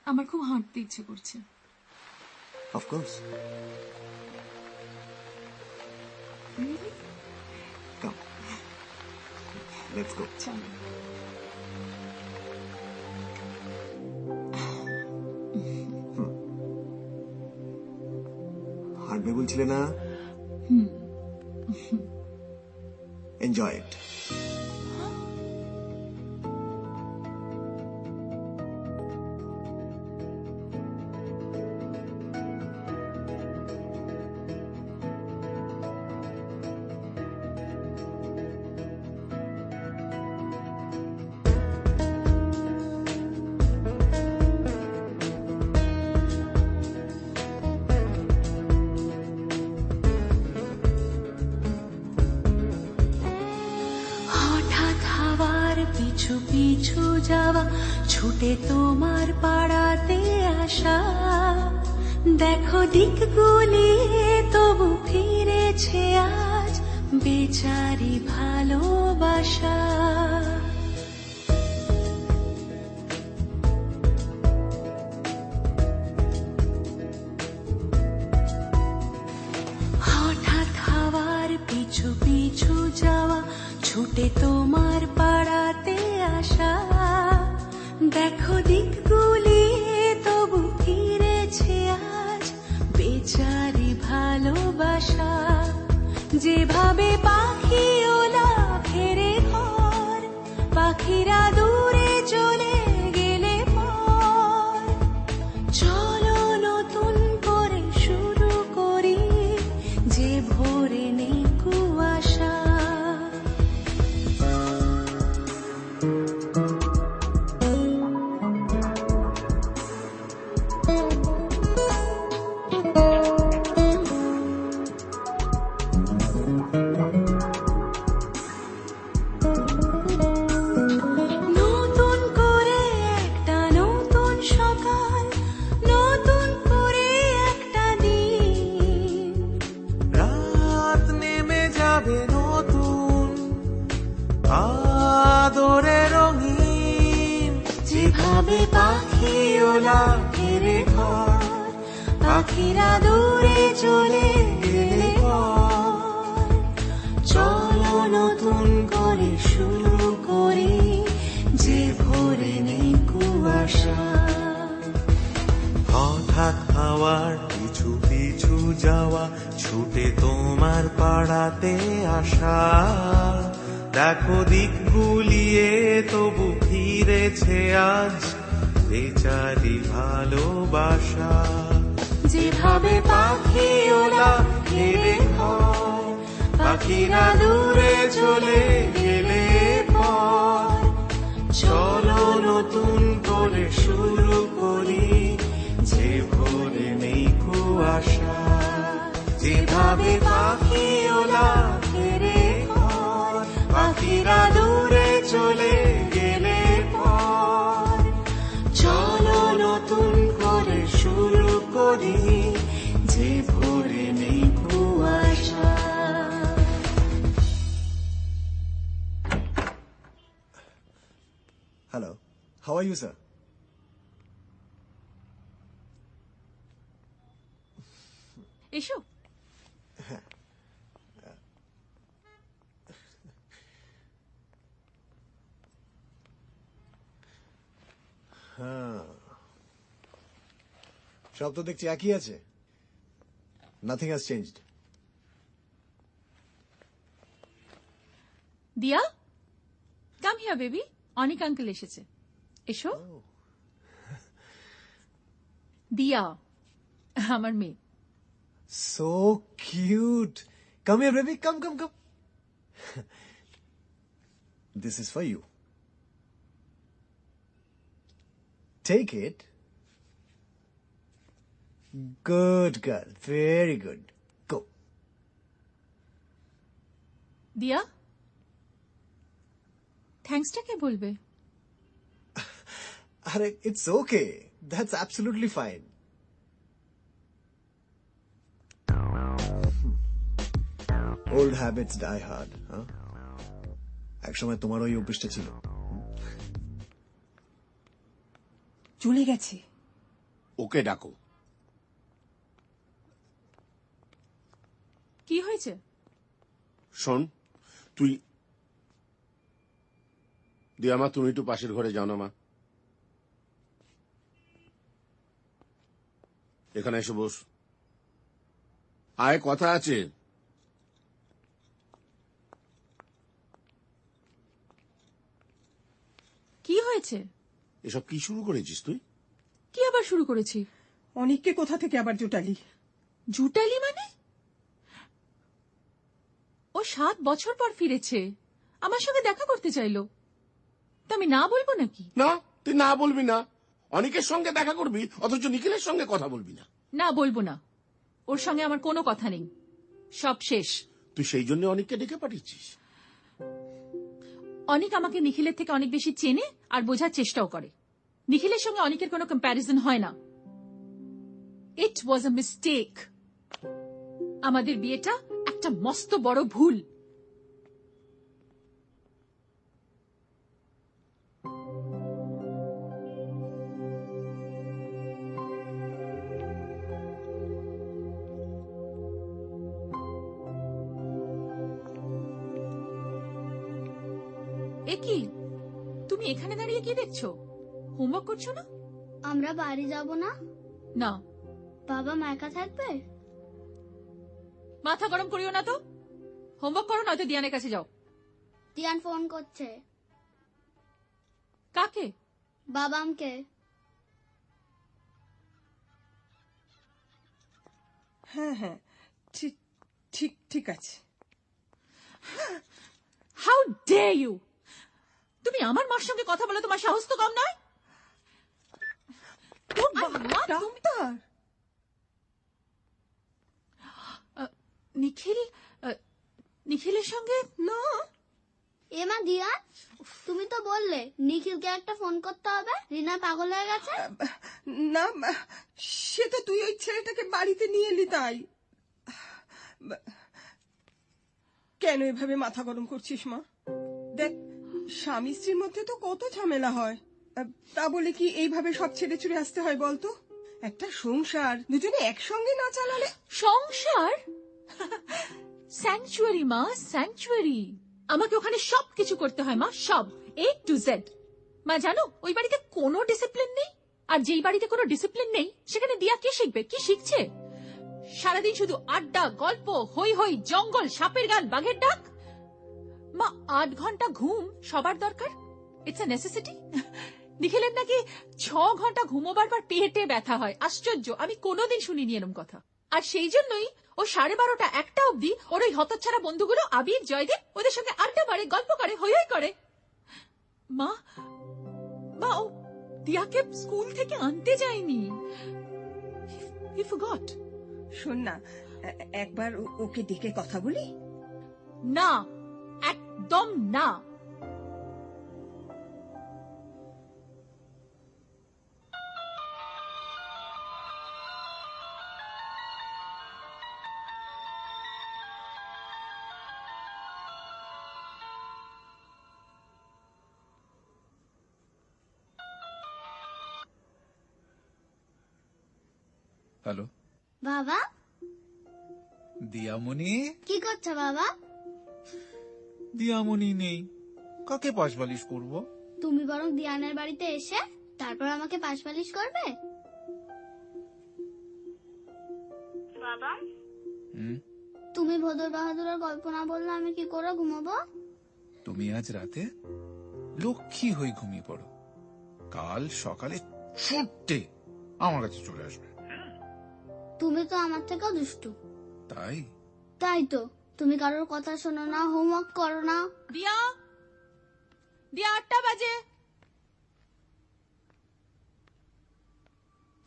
আমার খুব হাঁটতে ইচ্ছে করছে। Of course, come, let's go. চলো। হাঁটবে বলছিলে না? Enjoy it. পিছু পিছু যাওয়া, ছুটে তোমার পাড়াতে আসা, দেখো দিক গুলিয়ে তবু ফিরেছে আজ বেচারি ভালোবাসা। হঠাৎ হাওয়ার পিছু পিছু যাওয়া, ছুটে তোমার পাড়াতে আসা, দেখো দিক গুলিয়ে তবু ফিরেছে আজ বেচারি ভালোবাসা। যেভাবে পাখি ওলা ফেরে ঘর, পাখিরা দূরে চলে গেলে পর, চলো নতুন যেভাবে পাখি ওলা ফেরে ঘর, পাখিরা দূরে চলে গেলে পর, চলো নতুন করে শুরু করি, যে ভোরে নেই কুয়াশা। হঠাৎ হাওয়ার পিছু পিছু যাওয়া, ছুটে তোমার পাড়াতে আসা, দেখো দিক গুলিয়ে তবু ফিরেছে আজ বেচারি ভালোবাসা। যেভাবে পাখি ওলা ফেরে ঘর, পাখিরা দূরে চলে গেলে পর, চলো নতুন করে শুরু করি, যে ভোরে নেই কুয়াশা। যেভাবে পাখি ওলা ফেরে ঘর, পাখিরা দূরে চলে গেলে পর, চলো নতুন করে শুরু করি, যে ভোরে নেই কুয়াশা। Hello, how are you sir? এসো। হ্যাঁ, সব তো দেখছি একই আছে, nothing has changed. Diya, come here baby, Anik uncle এসেছে, এসো। দিয়া, আমার মেয়ে। So cute. Come here baby, come come come. This is for you. Take it. Good girl. Very good. Go. দিয়া, থ্যাঙ্কসটা কে বলবে? Arey, it's okay. That's absolutely fine. Old habits die hard, huh? একসময় তোমার ওই অভ্যেসটা ছিল। চলে গেছে। ওকে ডাকো। কি হয়েছে? শোন, তুই দিয়া মা, তুমি একটু পাশের ঘরে যাও না মা। এখানে এসে বস। আয়, কথা আছে। কি হয়েছে? এসব কি শুরু করেছিস তুই? কি আবার শুরু করেছি? অনেককে কোথা থেকে আবার জুটালি? জুটালি মানে? ও 7 বছর পর ফিরেছে, আমার সঙ্গে দেখা করতে চাইলো, তা আমি না বলবো নাকি? না, তুই না বলবি না। অনেকের সঙ্গে দেখা করবি, অথচ নিখিলের সঙ্গে কথা বলবি না। না, বলবো না। ওর সঙ্গে আমার কোনো কথা নেই, সব শেষ। তুই সেই জন্য অনেককে ডেকে পাঠিয়েছিস। অনেক আমাকে নিখিলের থেকে অনেক বেশি চেনে আর বোঝার চেষ্টাও করে। নিখিলের সঙ্গে অনেকের কোনো কম্প্যারিজন হয় না। ইট ওয়াজ আ মিস্টেক। আমাদের বিয়েটা একটা মস্ত বড় ভুল। এ কি, তুমি এখানে দাঁড়িয়ে কি দেখছো? হোমওয়ার্ক করছো না? আমরা বাড়ি যাব না? না। বাবা মা একা থাকবে? মাথা গরম করিও না তো, হোমওয়ার্ক করো, নয়তো দিয়ানের কাছে যাও। দিয়ান ফোন করছে। কাকে? বাবামকে। হ্যাঁ হ্যাঁ, ঠিক ঠিক ঠিক আছে। How dare you! তুমি আমার মার সঙ্গে কথা বলে তোমার সাহস তো কম নয়? ডাক্তার নিখিল, নিখিলের সঙ্গে? না। এমা দিয়া, তুমি তো বললে নিখিলকে একটা ফোন করতে হবে, রিনা পাগল হয়ে গেছে। না, সে তো তুই ওই ছেলেটাকে বাড়িতে নিয়ে এলি তাই। কেন এভাবে মাথা গরম করছিস মা? দেখ, স্বামী স্ত্রীর মধ্যে তো কত ঝামেলা হয়। তা বলে কি এইভাবে সব ছেড়ে ছুড়ে আসতে হয় বলতো? একটা সংসার দুজনে একসঙ্গে না চালালে। সংসার? স্যাংচুয়ারি মা, স্যাংচুয়ারি। আমাকে ওখানে সবকিছু করতে হয় মা, সব A to Z। মা জানো ওই বাড়িতে কোনো ডিসিপ্লিন নেই, আর যেই বাড়িতে কোনো ডিসিপ্লিন নেই সেখানে দিয়া কি শিখবে? কি শিখছে? সারাদিন শুধু আড্ডা, গল্প, হই হই, জঙ্গল, সাপের গান, বাঘের ডাক। মা 8 ঘন্টা ঘুম সবার দরকার, ইটস আ নেসেসিটি। নিখিলের নাকি 6 ঘন্টা ঘুমোবার পর পেটে ব্যথা হয়। আশ্চর্য, আমি কোনোদিন শুনিনি এরম কথা। আর সেই জন্যই ও 12:30 1টা অবধি ওর ওই হতচ্ছাড়া বন্ধুগুলো আবির, জয়দেব ওদের সঙ্গে আড্ডা মারে, গল্প করে, হই হই করে। মা মা ও দিয়াকে স্কুল থেকে আনতে যায়নি। He forgot. শোন না, একবার ওকে ডেকে কথা বলি। না, একদম না। হ্যালো বাবা, দিয়ামণি। কি করছো বাবা? দিয়ামণি নেই, কাকে পাশ বালিশ করবো? তুমি বরং দিয়ানের বাড়িতে এসে তারপর আমাকে পাশ বালিশ করবে। বাবা, তুমি ভদর বাহাদুরের গল্প না বললে আমি কি করে ঘুমাবো? তুমি আজ রাতে লক্ষ্মী হয়ে ঘুমিয়ে পড়ো, কাল সকালে ছুটে আমার কাছে চলে আসবে। তুমি তো আমার থেকেও দুষ্টু। তাই? তাই তো, তুমি কারোর কথা শোনো না, হোমওয়ার্ক করো না। দিয়া, দিয়া 8টা বাজে।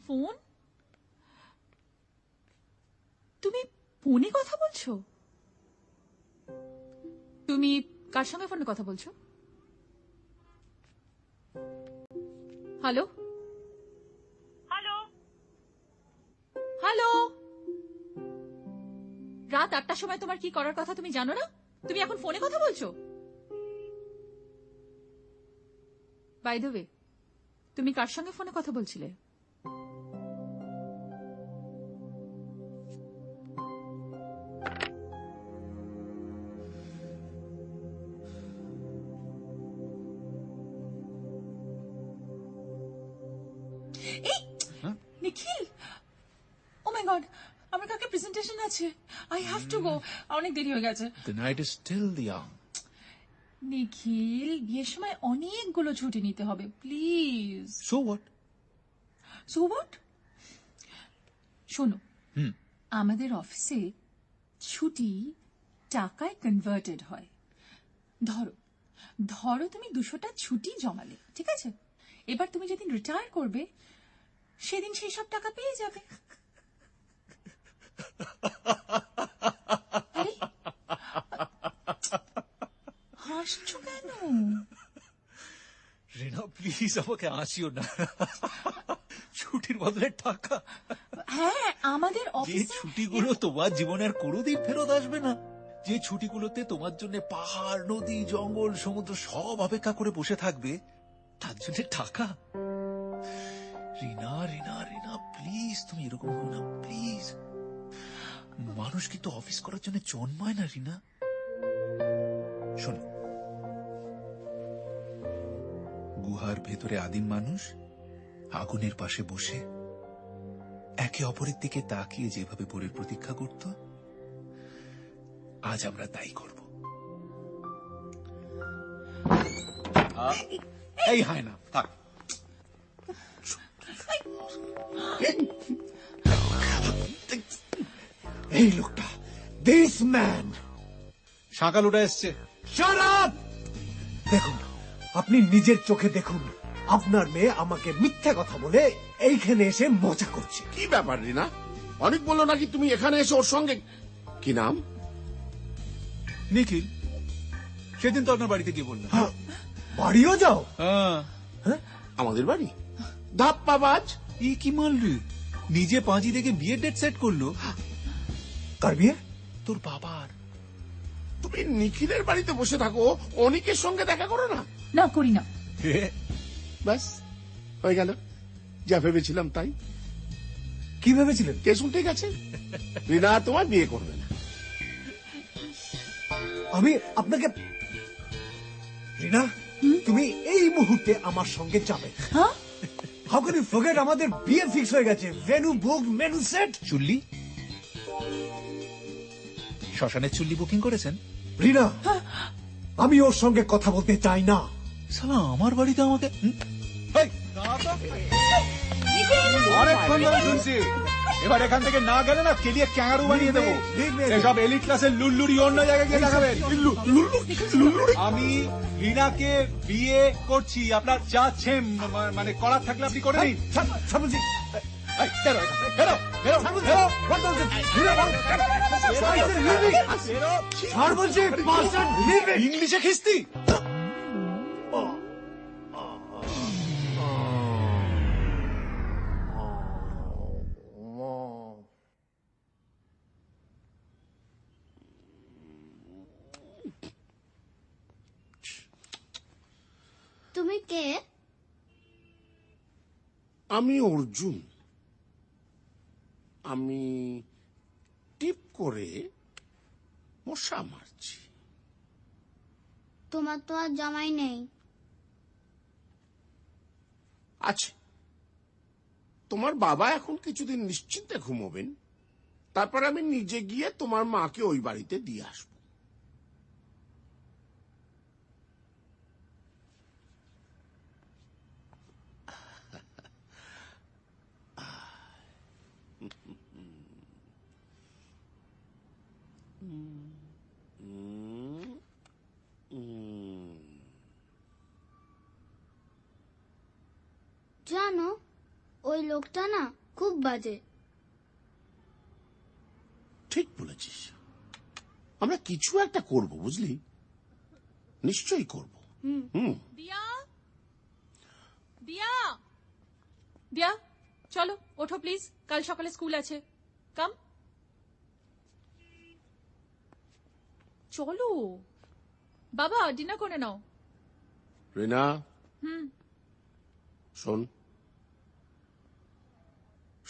ফোন? তুমি ফোনে কথা বলছো? তুমি কার সঙ্গে ফোনে কথা বলছো? হ্যালো হ্যালো হ্যালো, রাত 8টার সময় তোমার কি করার কথা তুমি জানো না? তুমি এখন ফোনে কথা বলছো? বাই দ্য ওয়ে, তুমি কার সঙ্গে ফোনে কথা বলছিলে? এই নিখিল, ও মাই গড, আমার কাকে প্রেজেন্টেশন আছে, আই হ্যাভ টু গো, অনেক দেরি হয়ে গেছে। The night is still young. নিখিল, বিয়ের সময় অনেকগুলো ছুটি নিতে হবে, please. So what? So what? শোনো, আমাদের অফিসে ছুটি টাকায় কনভার্টেড হয়। ধরো ধরো তুমি 200টা ছুটি জমালে, ঠিক আছে? এবার তুমি যেদিন রিটায়ার করবে সেদিন সেই সব টাকা পেয়ে যাবে। আরে, হাসছো কেন? রিনা প্লিজ আমাকে হাসিও না, ছুটির বদলে টাকা। হ্যাঁ, আমাদের যে অফিসে ছুটিগুলো তোমার জীবনের কোনোদিন ফেরত আসবে না, যে ছুটিগুলোতে তোমার জন্য পাহাড়, নদী, জঙ্গল, সমুদ্র সব অপেক্ষা করে বসে থাকবে, তার জন্য টাকা। রিনা রিনা রিনা প্লিজ, তুমি এরকম হো না প্লিজ। মানুষ কিন্তু অফিস করার জন্য জন্মায় না রিনা। শোনো, গুহার ভেতরে আদিম মানুষ আগুনের পাশে বসে একে অপরের দিকে তাকিয়ে যেভাবে ভোরের প্রতীক্ষা করত, আজ আমরা তাই করব। এই হয় না, থাক। এই লোকটা, দিস ম্যান শাঁকা লুটা এসছে। Shut up! দেখুন, আপনি নিজের চোখে দেখুন, আপনার মেয়ে আমাকে মিথ্যা কথা বলে এইখানে এসে মজা করছে। কি ব্যাপার রিনা? অনেক বললো নাকি তুমি এখানে এসে ওর সঙ্গে? কি নাম? নিখিল। সেদিন তো আপনার বাড়িতে গিয়ে বললাম। বাড়িও যাও? আমাদের বাড়ি? ধাপ্পাবাজ! এই কি মারলি? নিজে পাঁজি দেখে বিয়ের ডেট সেট করলো। কার বিয়ে? তোর বাবার। তুমি নিখিলের বাড়িতে বসে থাকো, অনিকের সঙ্গে দেখা করো না? না, করি না। ব্যাস হয়ে গেল, যা ভেবেছিলাম তাই। কি ভেবেছিলেন? কেস উল্টে গেছে, রিনা তোমার বিয়ে করবে না। আমি আপনাকে, রিনা তুমি এই মুহূর্তে আমার সঙ্গে যাবে। How can you forget? আমাদের বিয়ে ফিক্স হয়ে গেছে, ভেন্যু বুক, মেনু সেট। চুল্লি, শ্মশানের চুল্লি বুকিং করেছেন? রিনা, আমি ওর সঙ্গে কথা বলতে চাই না। শালা আমার বাড়িতে আমাকে অনেকক্ষণ ধরে শুনছি, এবার এখান থেকে না গেলে না কেলিয়ে ক্যাঙ্গারু বানিয়ে দেবো। এসব এলিট ক্লাসের লুল্লুরি অন্য জায়গায় গিয়ে দেখাবেন। আমি রিনাকে বিয়ে করছি, আপনার যা ছেম মানে করার থাকলে আপনি করে নিন। ইংলিশে খিস্তি। তুমি কে? আমি অর্জুন। আমি টিপ করে মশা মারছি। তোমার তো আর জামাই নেই। আছে, তোমার বাবা এখন কিছুদিন নিশ্চিন্তে ঘুমোবেন, তারপর আমি নিজে গিয়ে তোমার মাকে ওই বাড়িতে দিয়ে আসবো। জানো, ওই লোকটা না খুব বাজে। ঠিক বলেছিস, আমরা কিছু একটা করব, বুঝলি? নিশ্চয়ই করব। দিয়া, দিয়া, দিয়া, চলো ওঠো প্লিজ, কাল সকালে স্কুল আছে। কাম, চলো বাবা, ডিনার করে নাও। রিনা, শোন,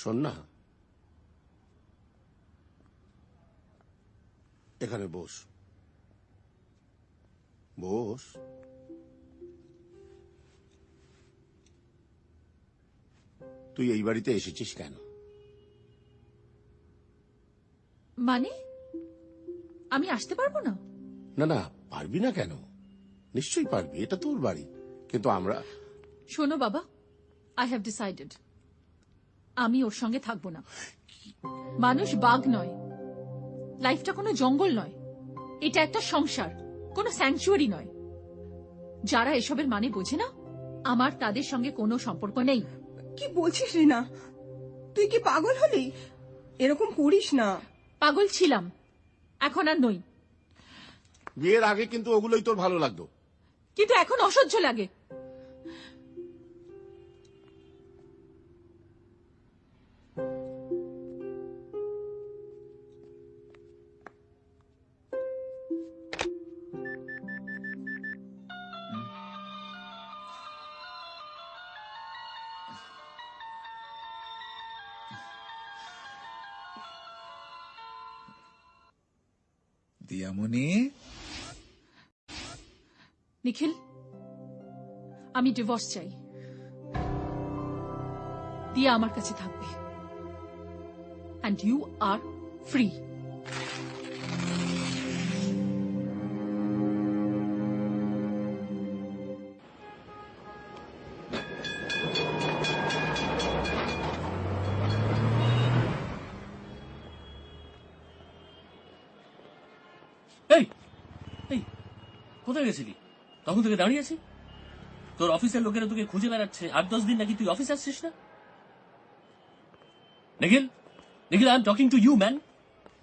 শোন না, এখানে বস, বস। তুই এই বাড়িতে এসেছিস কেন? মানে আমি আসতে পারবো না? না না, পারবি না কেন? নিশ্চয়ই পারবি, এটা তোর বাড়ি। কিন্তু আমরা, শোনো বাবা, আই হ্যাভ ডিসাইডেড আমি ওর সঙ্গে থাকবো না। মানুষ বাঘ নয়, লাইফটা কোনো জঙ্গল নয়, এটা একটা সংসার, কোনো স্যাংচুয়ারি নয়। যারা এসবের মানে বোঝে না, আমার তাদের সঙ্গে কোনো সম্পর্ক নেই। কি বলছিস রিনা? তুই কি পাগল হলি? এরকম করিস না। পাগল ছিলাম, এখন আর নই। বিয়ের আগে কিন্তু ওগুলোই তোর ভালো লাগতো, কিন্তু এখন অসহ্য লাগে। দিয়ামণি, নিখিল, আমি ডিভোর্স চাই। দিয়া আমার কাছে থাকবে, অ্যান্ড ইউ আর ফ্রি। এই এই কোথায় গেছিলি? তখন থেকে দাঁড়িয়ে আছি, তোর অফিসের লোকেরা তোকে খুঁজে বেড়াচ্ছে। 8-10 দিন নাকি তুই অফিস আসছিস না? Nikhil, Nikhil, I am talking to you man.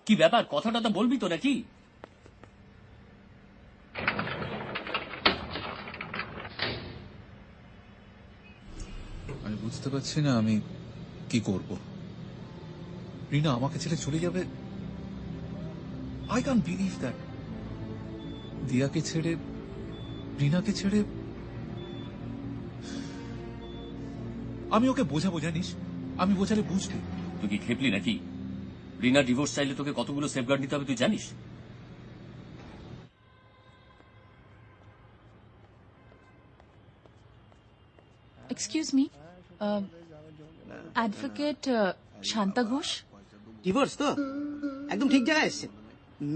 কি ব্যাপার, কথাটা তো বলবি তো নাকি? আমি বুঝতে পারছি না আমি কি করব। রিনা আমাকে ছেড়ে চলে যাবে। I can believe that. দিয়াকে ছেড়ে, রিনাকে ছেড়ে আমি ওকে বোঝাবো জানিস, আমি বোঝালে বুঝবে। তুই কি খেপলি নাকি? রিনা ডিভোর্স চাইলে তোকে কতগুলো সেফগার্ড নিতে হবে তুই জানিস? Excuse me, advocate Shanta Ghosh. Divorce তো একদম ঠিক জায়গায় এসছে।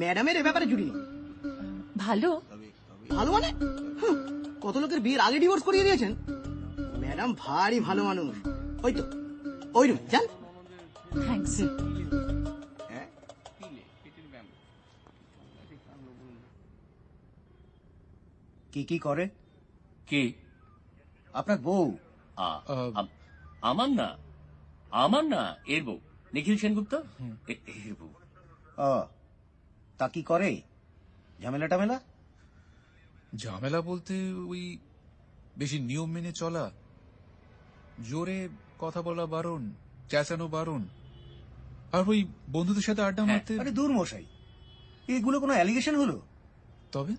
ম্যাডামের এ ব্যাপারে জুড়ি নেই। ভালো ভালো মানে কত লোকের বিয়ের আগে ডিভোর্স করিয়ে দিয়েছেন। ম্যাডাম ভারী ভালো মানুষ। ওই তো ওই রুম যান। থ্যাঙ্কস। কি কি করে? কে? আপনার বউ? আমার না, আমার না, এর বউ নিখিল সেনগুপ্ত, এর বউ। তা কি করে? ঝামেলা টামেলা? ঝামেলা বলতে ওই বেশি নিয়ম মেনে চলা, জোরে কথা বলা বারণ, চেঁচানো বারণ, আর ওই বন্ধুদের সাথে আড্ডা মারতে। আরে দূর মশাই, এগুলো কোনো অ্যালিগেশন হলো? তবে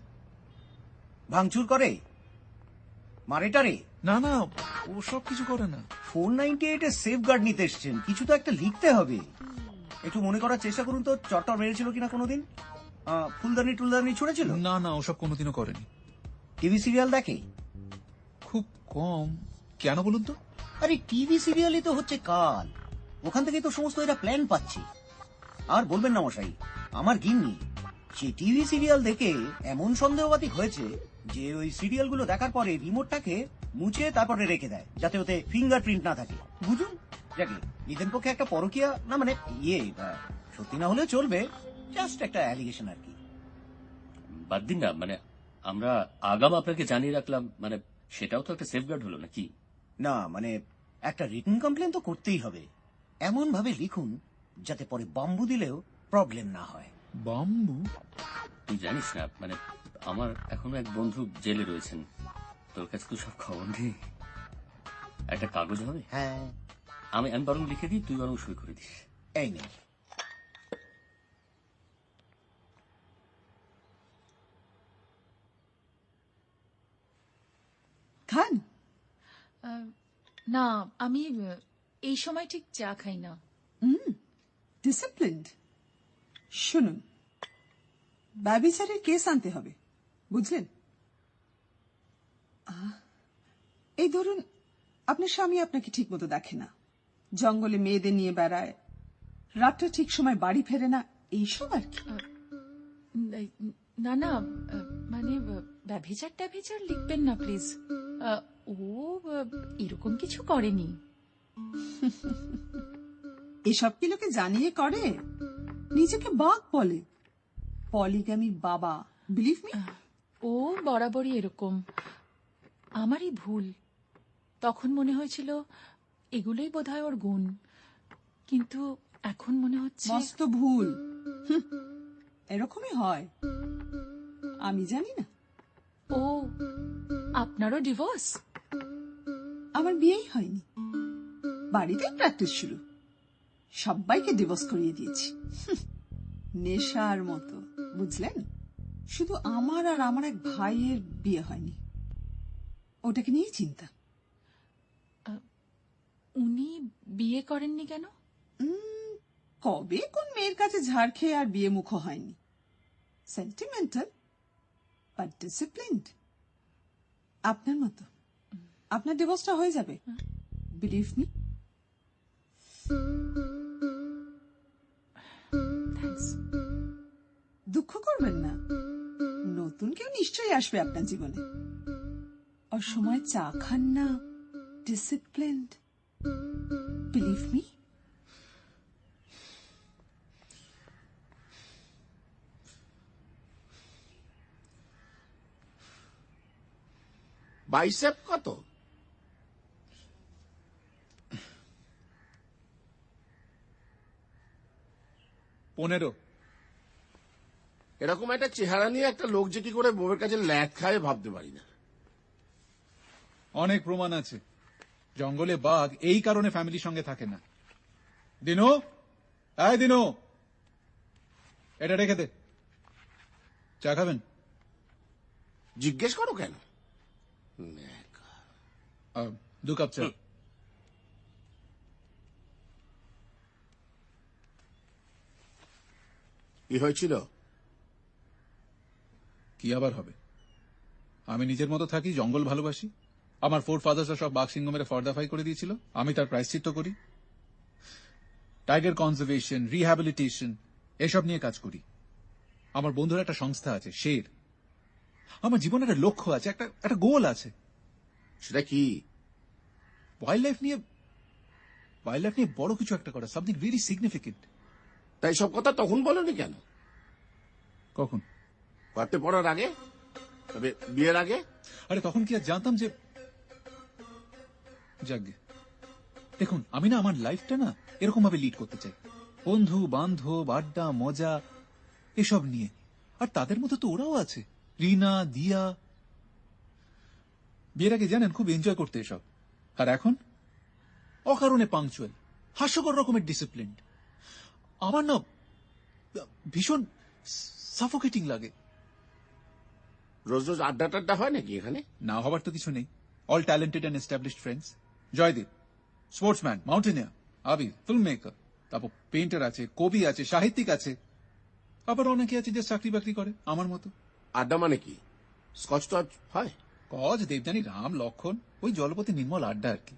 ভাঙচুর করে, মারে টারে? না না, ও সব কিছু করে না। 498 এর সেফ গার্ড নিতে এসছেন, কিছু তো একটা লিখতে হবে। একটু মনে করার চেষ্টা করুন তো, চট্টর মেরেছিল কিনা কোনোদিন? ফুলদানি টুলদানি ছুড়েছিল? না না, ওসব কোনোদিনও করেনি। টিভি সিরিয়াল দেখে? খুব কম। কেন বলুন তো? আরে টিভি সিরিয়ালই তো হচ্ছে কাল, ওখান থেকে তো সমস্ত এরা প্ল্যান পাচ্ছে। আর বলবেন না মশাই, আমার গিন্নি সে টিভি সিরিয়াল দেখে এমন সন্দেহবাতিক হয়েছে যে ওই সিরিয়ালগুলো দেখার পরে রিমোটটাকে মুছে তারপরে রেখে দেয়, যাতে ওতে ফিঙ্গারপ্রিন্ট না থাকে। বুঝুন, যাকে নিজের পক্ষে একটা পরকীয়া না, মানে সত্যি না হলেও চলবে, জাস্ট একটা অ্যালিগেশন আর কি। বাদ দিন না, মানে আমরা আগাম আপনাকে জানিয়ে রাখলাম, মানে সেটাও তো একটা সেফগার্ড হলো নাকি? না মানে একটা রিটেন কমপ্লেন তো করতেই হবে। এমন ভাবে লিখুন যাতে পরে বাম্বু দিলেও প্রবলেম না হয়। বাম্বু? তুই জানিস না, মানে আমার এখনো এক বন্ধু জেলে রয়েছেন, তোর কাছে তো সব খবর নেই। একটা কাগজ হবে? হ্যাঁ, আমি বরং লিখে দিই, তুই বরং সই করে দিস। এই নেই। খান? না, আমি এই সময় ঠিক চা খাই না। ডিসিপ্লিনড। শুনুন, ব্যভিচারের কেস আনতে হবে, বুঝলেন? এই ধরুন, আপনার স্বামী আপনাকে ঠিক মতো দেখে না, জঙ্গলে মেয়েদের নিয়ে বেড়ায়, রাতটা ঠিক সময় বাড়ি ফেরে না, এইসব আর কি। না না, মানে ব্যভিচার ট্যাভিচার লিখবেন না প্লিজ। ও এরকম কিছু করেনি। এসব কি লোকে জানিয়ে করে? নিজেকে বাঘ বলে, পলিগামির বাবা, বিলিভ মি। ও বরাবরই এরকম, আমারই ভুল। তখন মনে হয়েছিল এগুলোই বোধহয় ওর গুণ, কিন্তু এখন মনে হচ্ছে মস্ত ভুল। এরকমই হয়, আমি জানি না। ও, আপনারও ডিভোর্স? আমার বিয়েই হয়নি, বাড়িতেই প্র্যাকটিস শুরু, সবাইকে ডিভোর্স করিয়ে দিয়েছি। নেশার মতো, বুঝলেন? শুধু আমার আর আমার এক ভাইয়ের বিয়ে হয়নি, ওটাকে নিয়ে চিন্তা। উনি বিয়ে করেননি কেন? কবে কোন মেয়ের কাছে ঝাড় খেয়ে আর বিয়ে মুখ হয়নি। Sentimental but disciplined. আপনার মতো। আপনার ডিভোর্সটা হয়ে যাবে, বিলিভ মি। দুঃখ করবেন না, নতুন কেউ নিশ্চয়ই আসবে আপনার জীবনে। অসময় চা খান না, ডিসিপ্লিনড, বিলিভ মি। বাইসেপ কত? 15। এরকম একটা চেহারা নিয়ে একটা লোক যে কি করে বউয়ের কাছে ল্যাদ খায় ভাবতে পারি না। অনেক প্রমাণ আছে, জঙ্গলে বাঘ এই কারণে ফ্যামিলির সঙ্গে থাকে না। দিনু, আয় দিনু, এটা রেখে দে। চা খাবেন? জিজ্ঞেস করো কেন? 2 কাপ চা। কি হয়েছিল? কি আবার হবে? আমি নিজের মতো থাকি, জঙ্গল ভালোবাসি। আমার ফোর ফাদার্সরা সব বাঘ সিংহ মেরে ফর্দাফাই করে দিয়েছিল, আমি তার প্রায়শ্চিত্ত করি। টাইগার কনজারভেশন, রিহ্যাবিলিটেশন এসব নিয়ে কাজ করি। আমার বন্ধুর একটা সংস্থা আছে, শের। আমার জীবনের একটা লক্ষ্য আছে, একটা গোল আছে। সেটা কি? ওয়াইল্ড লাইফ নিয়ে বড় কিছু একটা করা, সামথিং ভেরি সিগনিফিকেন্ট। তাই সব কথা তখন বলনি কেন? কখন? পাতে পড়ার আগে, তবে বিয়ের আগে? আরে তখন কি আর জানতাম যে যাগে। দেখুন, আমি না আমার লাইফটা না এরকম ভাবে লিড করতে চাই, বন্ধু বান্ধব, আড্ডা, মজা এসব নিয়ে। আর তাদের মধ্যে তো ওরাও আছে, রিনা, দিয়া। বিয়ের আগে জানেন খুব এনজয় করতে এসব। আর এখন অকারণে পাংচুয়াল, হাস্যকর রকমের ডিসিপ্লিন। আমার না ভীষণ সাফোকেটিং লাগে। রোজ রোজ আড্ডা টাড্ডা হয় নাকি এখানে? না হবার তো কিছু নেই। All talented and established friends. Joydeep sportsman, mountaineer, Abir film maker, তারপর পেইন্টার আছে, কবি আছে, সাহিত্যিক আছে, আবার অনেকে আছে যে চাকরি বাকরি করে আমার মতো। আড্ডা মানে কি? স্কচ টচ হয়? কজ, দেবযানী, রাম, লক্ষণ, ওই জলপতি নির্মল আড্ডা আর কি।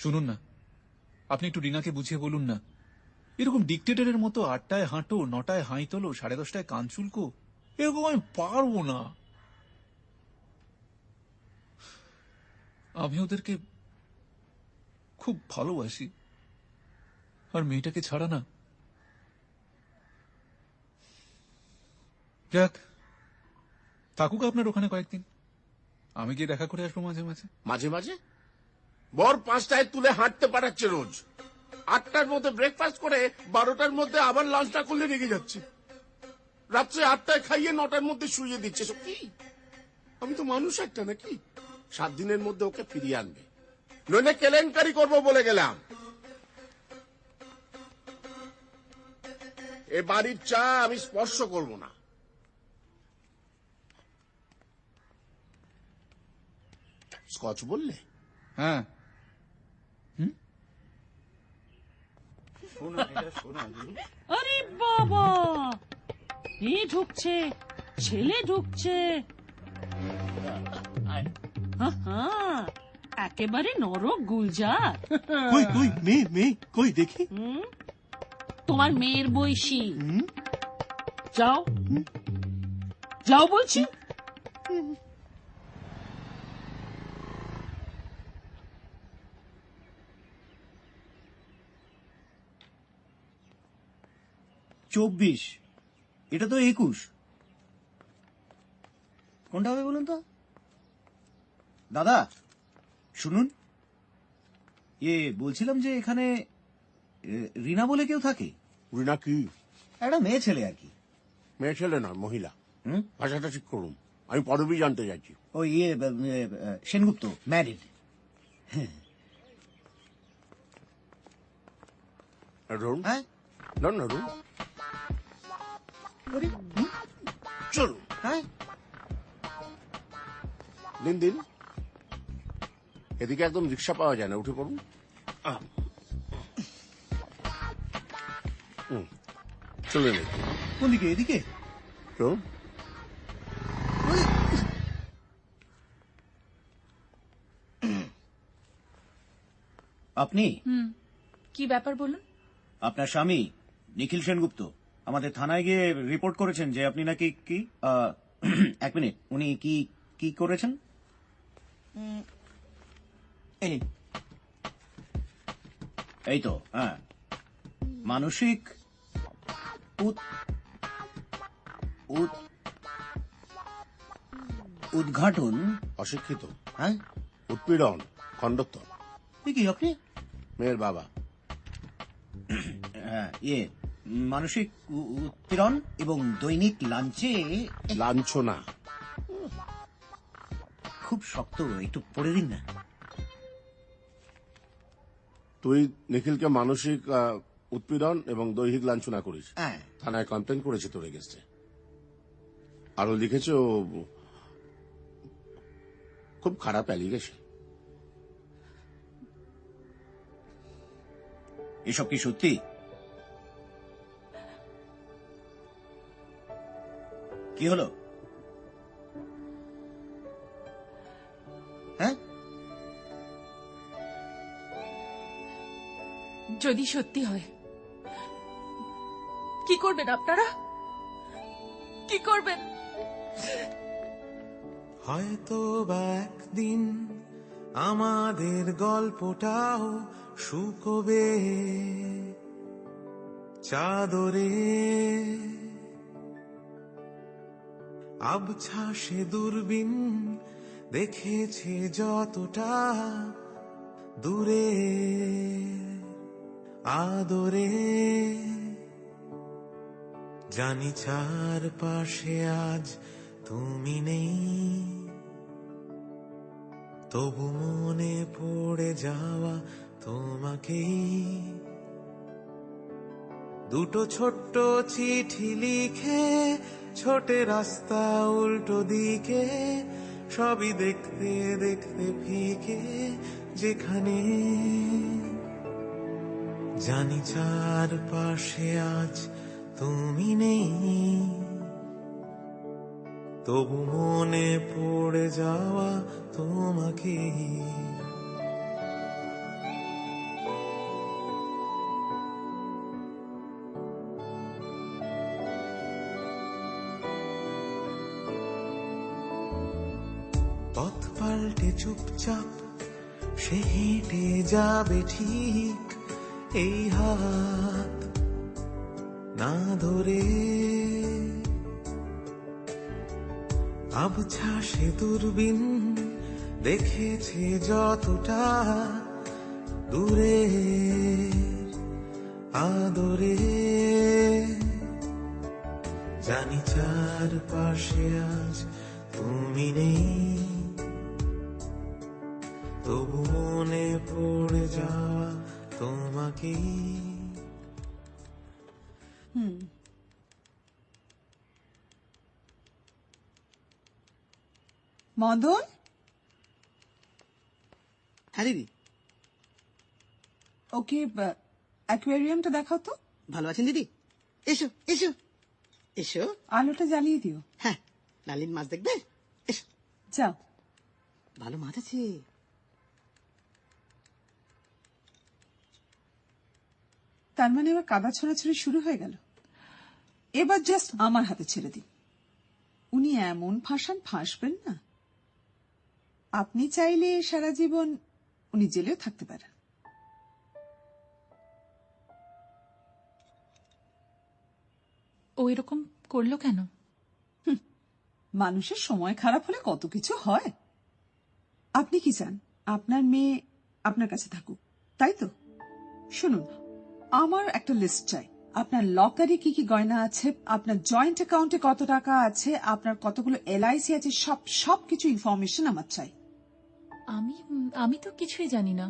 শুনুন না, আপনি একটু রিনাকে বুঝিয়ে বলুন না, এরকম ডিকটেটরের মতো 8টায় হাঁটো, 9টায় হাই তোলো, 10:30টায় কান চুলকো, এরকম আমি পারবো না। আমি ওদেরকে খুব ভালোবাসি, আর মেয়েটাকে ছাড়া না। যাক, থাকুক আপনার ওখানে কয়েকদিন, আমি গিয়ে দেখা করে আসবো মাঝে মাঝে। মাঝে মাঝে? বর 5টায় তুলে হাঁটতে পাঠাচ্ছে রোজ, 8টার মধ্যে ব্রেকফাস্ট করে 12টার মধ্যে আবার লাঞ্চটা করলে রেগে যাচ্ছে, রাত্রে 8টায় খাইয়ে 9টার মধ্যে শুইয়ে দিচ্ছে। সব কি? আমি তো মানুষ একটা নাকি? 7 দিনের মধ্যে ওকে ফিরিয়ে আনবে, নইলে কেলেঙ্কারি করবো বলে গেলাম। এ বাড়ির চা আমি স্পর্শ করব না। স্কচ বললে? হ্যাঁ। আরে বাবা, মেয়ে ঢুকছে, ছেলে ঢুকছে। আহা, একেবারে নরক গুলজার। কই কই মেয়ে কই দেখি। তোমার মেয়ের বয়সী। যাও যাও বলছি। চব্বিশ, এটা তো 21। কোনটা হবে বলুন তো? দাদা শুনুন, বলছিলাম যে এখানে রিনা বলে কেউ থাকে? রিনা কি? একটা মেয়ে ছেলে আর কি। মেয়ে ছেলে নয়, মহিলা। ভাষাটা ঠিক করুন, আমি পদবি জানতে চাইছি। ও সেনগুপ্ত, ম্যারিড। রুম? হ্যাঁ রুম চলুন। হ্যাঁ দিন এদিকে একদম রিক্সা পাওয়া যায় না, উঠে পড়ুন। চলে নেই। কোন দিকে? এদিকে চলুন। আপনি? কি ব্যাপার বলুন। আপনার স্বামী নিখিল সেনগুপ্ত আমাদের থানায় গিয়ে রিপোর্ট করেছেন যে আপনি নাকি কি 1 মিনিট, উনি কি কি করেছেন? এই তো, হ্যাঁ, মানসিক উদ্ঘাটন। অশিক্ষিত? হ্যাঁ। উৎপীড়ন, খণ্ডত্ব। কি আপনি? মেয়ের বাবা। হ্যাঁ, মানসিক উৎপীড়ন এবং দৈনিক লাঞ্চে লাঞ্ছনা। খুব শক্ত, একটু পড়ে দিন না। তুই নিখিলকে মানসিক উৎপীড়ন এবং দৈহিক লাঞ্ছনা করিস। হ্যাঁ। থানায় কমপ্লেন করেছে তোর এগেন্সটে। আরো লিখেছে ও খুব খারাপ অ্যালিগেশন। এসব কি সত্যি? কি হলো? হ্যাঁ, যদি সত্যি হয় কি করবেন আপনারা? কি করবেন? হয়তো বা একদিন আমাদের গল্পটাও শুকোবে চাদরে, আবছা সে দূরবীন দেখেছে যতটা দূরে আদরে, জানি চারপাশে আজ তুমি নেই, তবু মনে পড়ে যাওয়া তোমাকেই। দুটো ছোট্ট চিঠি লিখে ছোটে রাস্তা উল্টো দিকে, সবই দেখতে দেখতে ফিকে যেখানে, জানি চারপাশে আজ তুমি নেই, তবু মনে পড়ে যাওয়া তোমাকে। পথ পাল্টে চুপচাপ সে হেঁটে যাবে ঠিক, এই হাত না ধরে, আবছা সে দূরবীন দেখেছে যতটা দূরে আদরে, জানি চারপাশে আজ তুমি নেই, তবু মনে পড়ে যাওয়া তোমাকেই। মদন, হ্যাঁ দিদি, ওকে অ্যাকোয়ারিয়ামটা দেখাও তো। ভালো আছেন দিদি? এসো এসো এসো, আলোটা জ্বালিয়ে দিও। হ্যাঁ, লালিন মাছ দেখবে? এসো। যাও। ভালো মাছ আছে। তার মানে এবার কাদা ছোড়াছড়ি শুরু হয়ে গেল। এবার জাস্ট আমার হাতে ছেড়ে দিন, উনি এমন ফাঁসান ফাঁসবেন না। আপনি চাইলে সারা জীবন উনি জেলেও থাকতে পারেন। ও এরকম করলো কেন? মানুষের সময় খারাপ হলে কত কিছু হয়। আপনি কি চান আপনার মেয়ে আপনার কাছে থাকুক, তাই তো? শুনুন, আমার একটা লিস্ট চাই। আপনার লকারে কি কি গয়না আছে, আপনার জয়েন্ট অ্যাকাউন্টে কত টাকা আছে, আপনার কতগুলো LIC আছে, সবকিছু ইনফরমেশন আমার চাই। আমি তো কিছুই জানি না,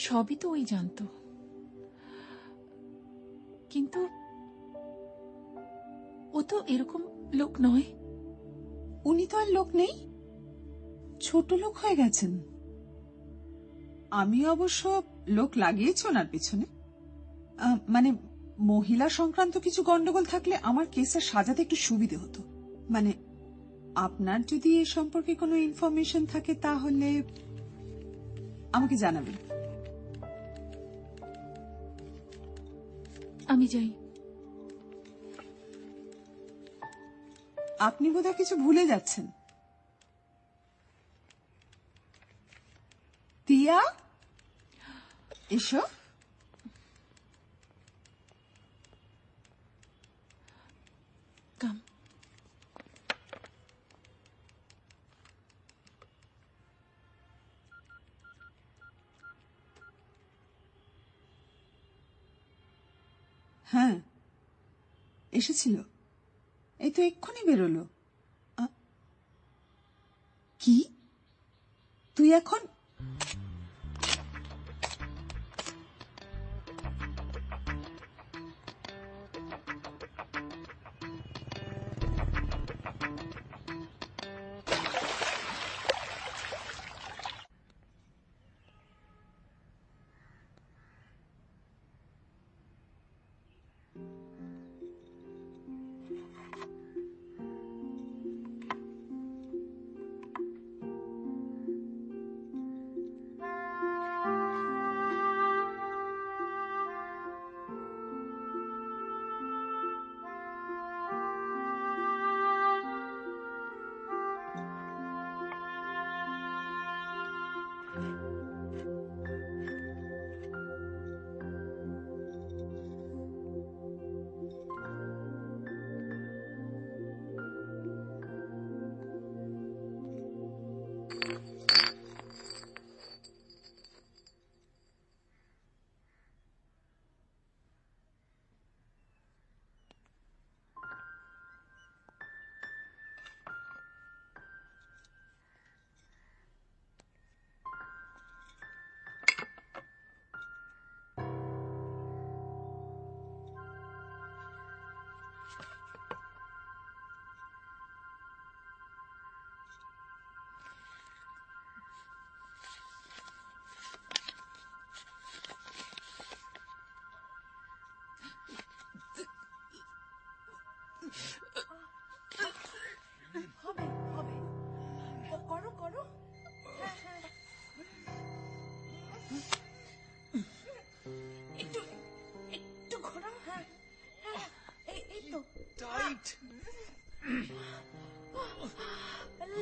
সবই তো ওই জানতো। কিন্তু ও তো এরকম লোক নয়। উনি তো আর লোক নেই, ছোট লোক হয়ে গেছেন। আমি অবশ্য লোক লাগিয়েছি ওনার পিছনে, মানে মহিলা সংক্রান্ত কিছু গন্ডগোল থাকলে আমার কেসটা সাজাতে একটু সুবিধে হতো। মানে আপনার যদি এ সম্পর্কে কোনো ইনফরমেশন থাকে তাহলে আমাকে জানাবেন। আমি যাই। আপনি বোধহয় কিছু ভুলে যাচ্ছেন। তিয়া, এসো। কাম। হ্যাঁ, এসেছিল, এই তো এক্ষুনি বেরোলো। কি তুই এখন?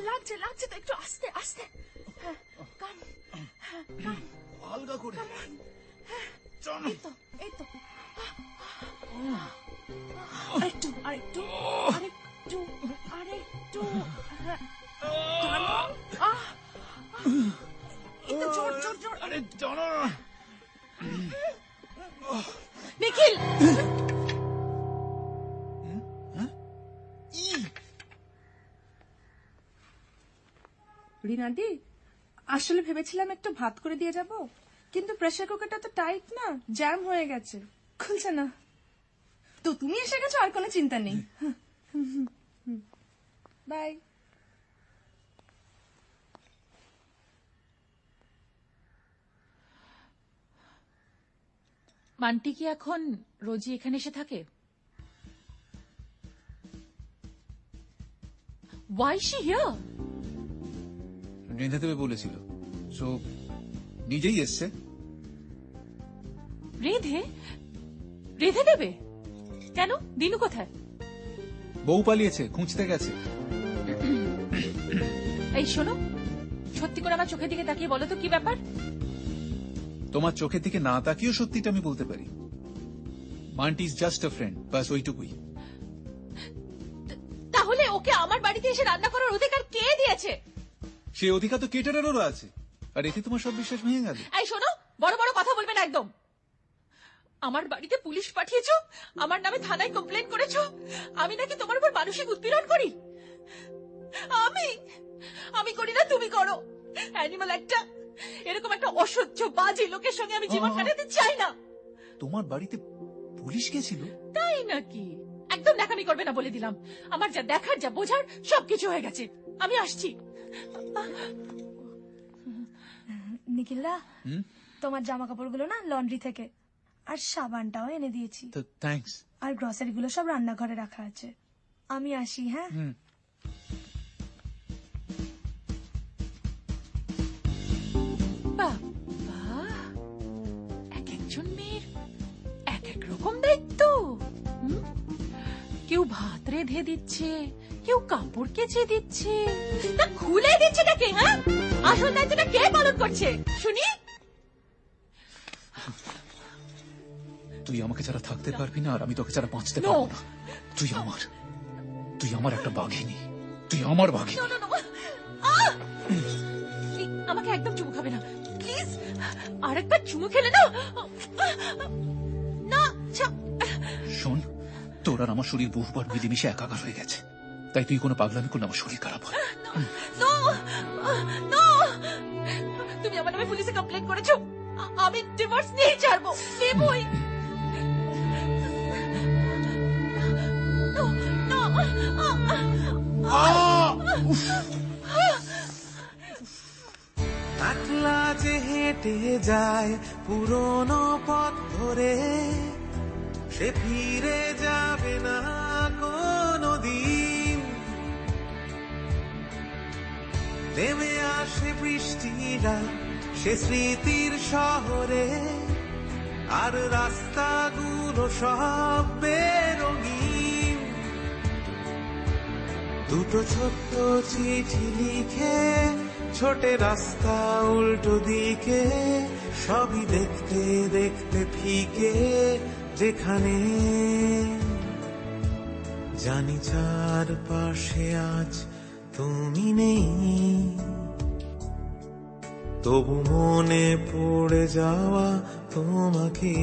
লাগছে লাগছে তো, একটু আস্তে আস্তে। কাম কাম আলগা করে এই তো এই তো। আরেকটু আরেকটু আরেকটু আরেকটু। টানো। এই তো, জোর জোর জোর। আরে টানো না। নিখিল, রিনাদি, আসলে ভেবেছিলাম একটু ভাত করে দিয়ে যাব, কিন্তু প্রেসার কুকারটা তো টাইট না, জ্যাম হয়ে গেছে, খুলছে না। তো তুমি এসে গেছো, আর কোনো চিন্তা নেই। বাই। মান্টি কি এখন রোজই এখানে এসে থাকে? Why is she here? রেঁধে দেবে বলেছিল, সো নিজেই এসছে। রেধে রেধে দেবে কেন? দিনু কোথায়? বউ পালিয়েছে, খুঁজতে গেছে। এই শোনো, সত্যি করে আমার চোখের দিকে তাকিয়ে বলো তো কি ব্যাপার? তোমার চোখের দিকে না তাকিয়েও সত্যিটা আমি বলতে পারি। Monty is just a friend, বাস ওইটুকুই। তাহলে ওকে আমার বাড়িতে এসে রান্না করার অধিকার কে দিয়েছে? সে অধিকার তো কেটারেরও আছে, আর এতে তোমার সব বিশ্বাস ভেঙে গেল। এই শোনো, বড় বড় কথা বলবে না একদম। আমার বাড়িতে পুলিশ পাঠিয়েছো, আমার নামে থানায় কমপ্লেন করেছো, আমি নাকি তোমার উপর মানসিক উৎপীড়ন করি? আমি করি না, তুমি করো। অ্যানিমাল একটা, এরকম একটা অসহ্য বাজে লোকের সঙ্গে আমি জীবন কাটাতে চাই না। তোমার বাড়িতে পুলিশ গেছিল? তাই নাকি? একদম দেখামি করবে না বলে দিলাম। আমার যা দেখার যা বোঝার সবকিছু হয়ে গেছে, আমি আসছি। নিখিলদা, তোমার জামা কাপড়গুলো না লন্ড্রি থেকে, আর সাবানটাও এনে দিয়েছি। থ্যাঙ্কস। আর গ্রসারি গুলো সব রান্নাঘরে রাখা আছে। আমি আসি, হ্যাঁ? এক একজন মেয়ের এক এক রকম দায়িত্ব। কেউ ভাত রেঁধে দিচ্ছে, কেউ কাপড় কেচে দিচ্ছে, তা খুলে দিচ্ছে নাকি? হ্যাঁ, আসল দায়িত্বটা কে পালন করছে শুনি? তুই আমাকে ছাড়া থাকতে পারবি না, আর আমি তোকে ছাড়া বাঁচতে পারবো না। তুই আমার একটা বাঘিনী, তুই আমার বাঘিনী। আমাকে একদম চুমু খাবে না প্লিজ। আরেকবার চুমু খেলে না না। শোন, তোর আর আমার শরীর বহুবার মিলেমিশে একাকার হয়ে গেছে, তাই তুই কোনো পাগলামি করলে আমার শরীর খারাপ হয়। তুমি আমার নামে পুলিশে কমপ্লেন করেছো, আমি ডিভোর্স নিয়ে ছাড়বো, নেবই। একলা যে হেঁটে যায় পুরনো পথ ধরে, সে ফিরে যাবে না কোনদিন। নেমে আসে বৃষ্টিরা সে স্মৃতির শহরে, আর রাস্তাগুলো সব বেরঙিন। দুটো ছোট্ট চিঠি লিখে ছোটে রাস্তা উল্টো দিকে, সবই দেখতে দেখতে ফিকে যেখানে। জানি চারপাশে আজ তুমি নেই, তবু মনে পড়ে যাওয়া তোমাকে।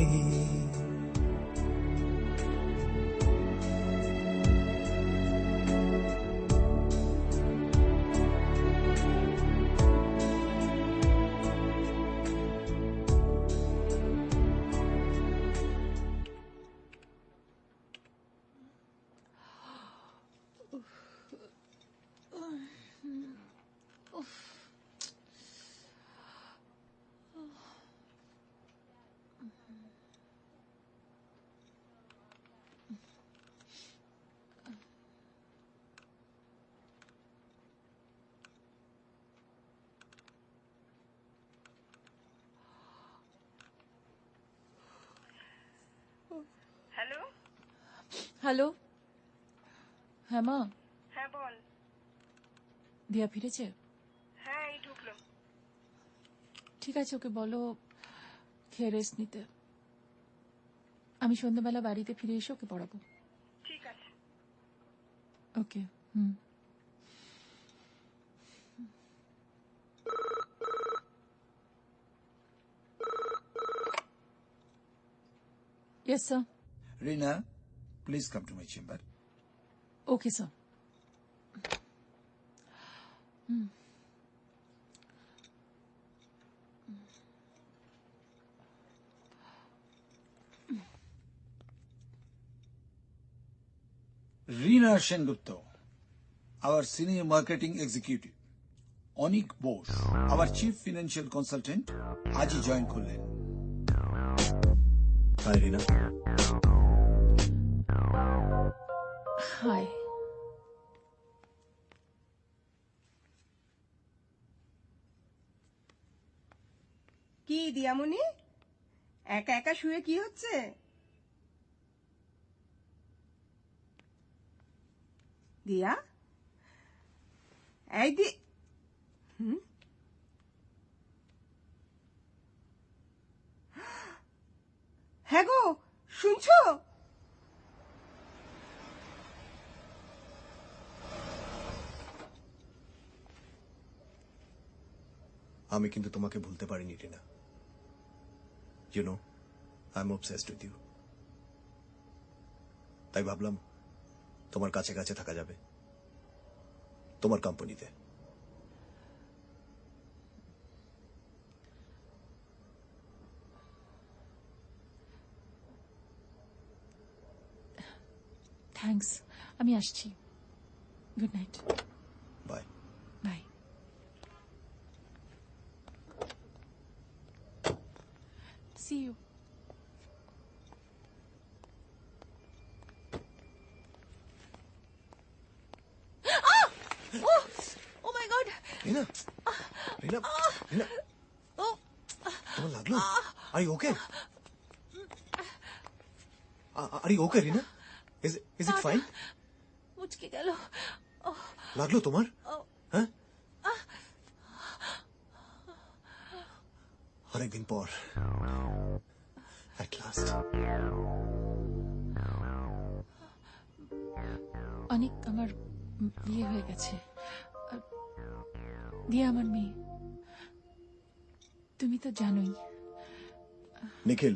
হ্যালো, হ্যাঁ মা, হ্যাঁ বল। দিয়া ফিরেছে? হ্যাঁ এই ঢুকলো। ঠিক আছে, ওকে বলো খেয়ে রেস্ট নিতে। আমি সন্ধ্যাবেলা বাড়িতে ফিরে এসে ওকে পড়াবো। ঠিক আছে। ওকে। হুম। Yes, sir. Rina, please come to my chamber. Okay, sir. Rina Sengupta, our senior marketing executive. Onik Bose, our chief financial consultant, aji join করলেন। Hi, Rina. Hi. কি দিয়ামণি, একা একা শুয়ে কি হচ্ছে? দিয়া, এই দি, হ্যাঁ গো, শুনছো? আমি কিন্তু তোমাকে ভুলতে পারিনি Rina. You know, I am obsessed with you. তাই ভাবলাম তোমার কাছে কাছে থাকা যাবে, তোমার কোম্পানিতে। থ্যাঙ্কস, আমি আসছি। Good night. Bye. Bye. See you. Oh my God! Rina, Rina, Rina, তোমার লাগলো? Are you okay? Are you okay, Rina? Is it fine? মুচকে গেল। লাগলো তোমার? হ্যাঁ? অনেকদিন পর at last। অনেক আমার বিয়ে হয়ে গেছে, দিয়ে আমার মেয়ে। তুমি তো জানোই। নিখিল,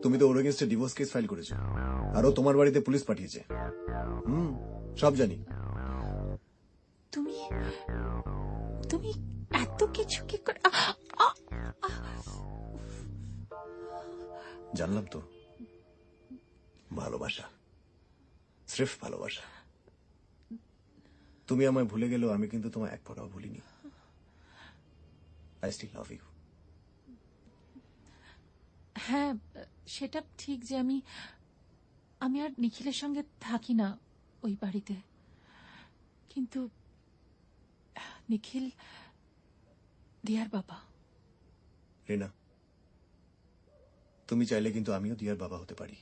তুমি তো ওর এগেইনস্টে ডিভোর্স কেস ফাইল করেছো, আর ও তোমার বাড়িতে পুলিশ পাঠিয়েছে। সব জানি। তুমি তুমি এত কিছু কি করে? জানলাম তো, ভালোবাসা, স্রেফ ভালোবাসা। তুমি আমায় ভুলে গেলেও আমি কিন্তু তোমায় এক ফোঁটাও ভুলিনি। I still love you. হ্যাঁ, সেটা ঠিক যে আমি আর নিখিলের সঙ্গে থাকি না ওই বাড়িতে, কিন্তু নিখিল দিয়ার বাবা। রিনা, তুমি চাইলে কিন্তু আমিও দিয়ার বাবা হতে পারি।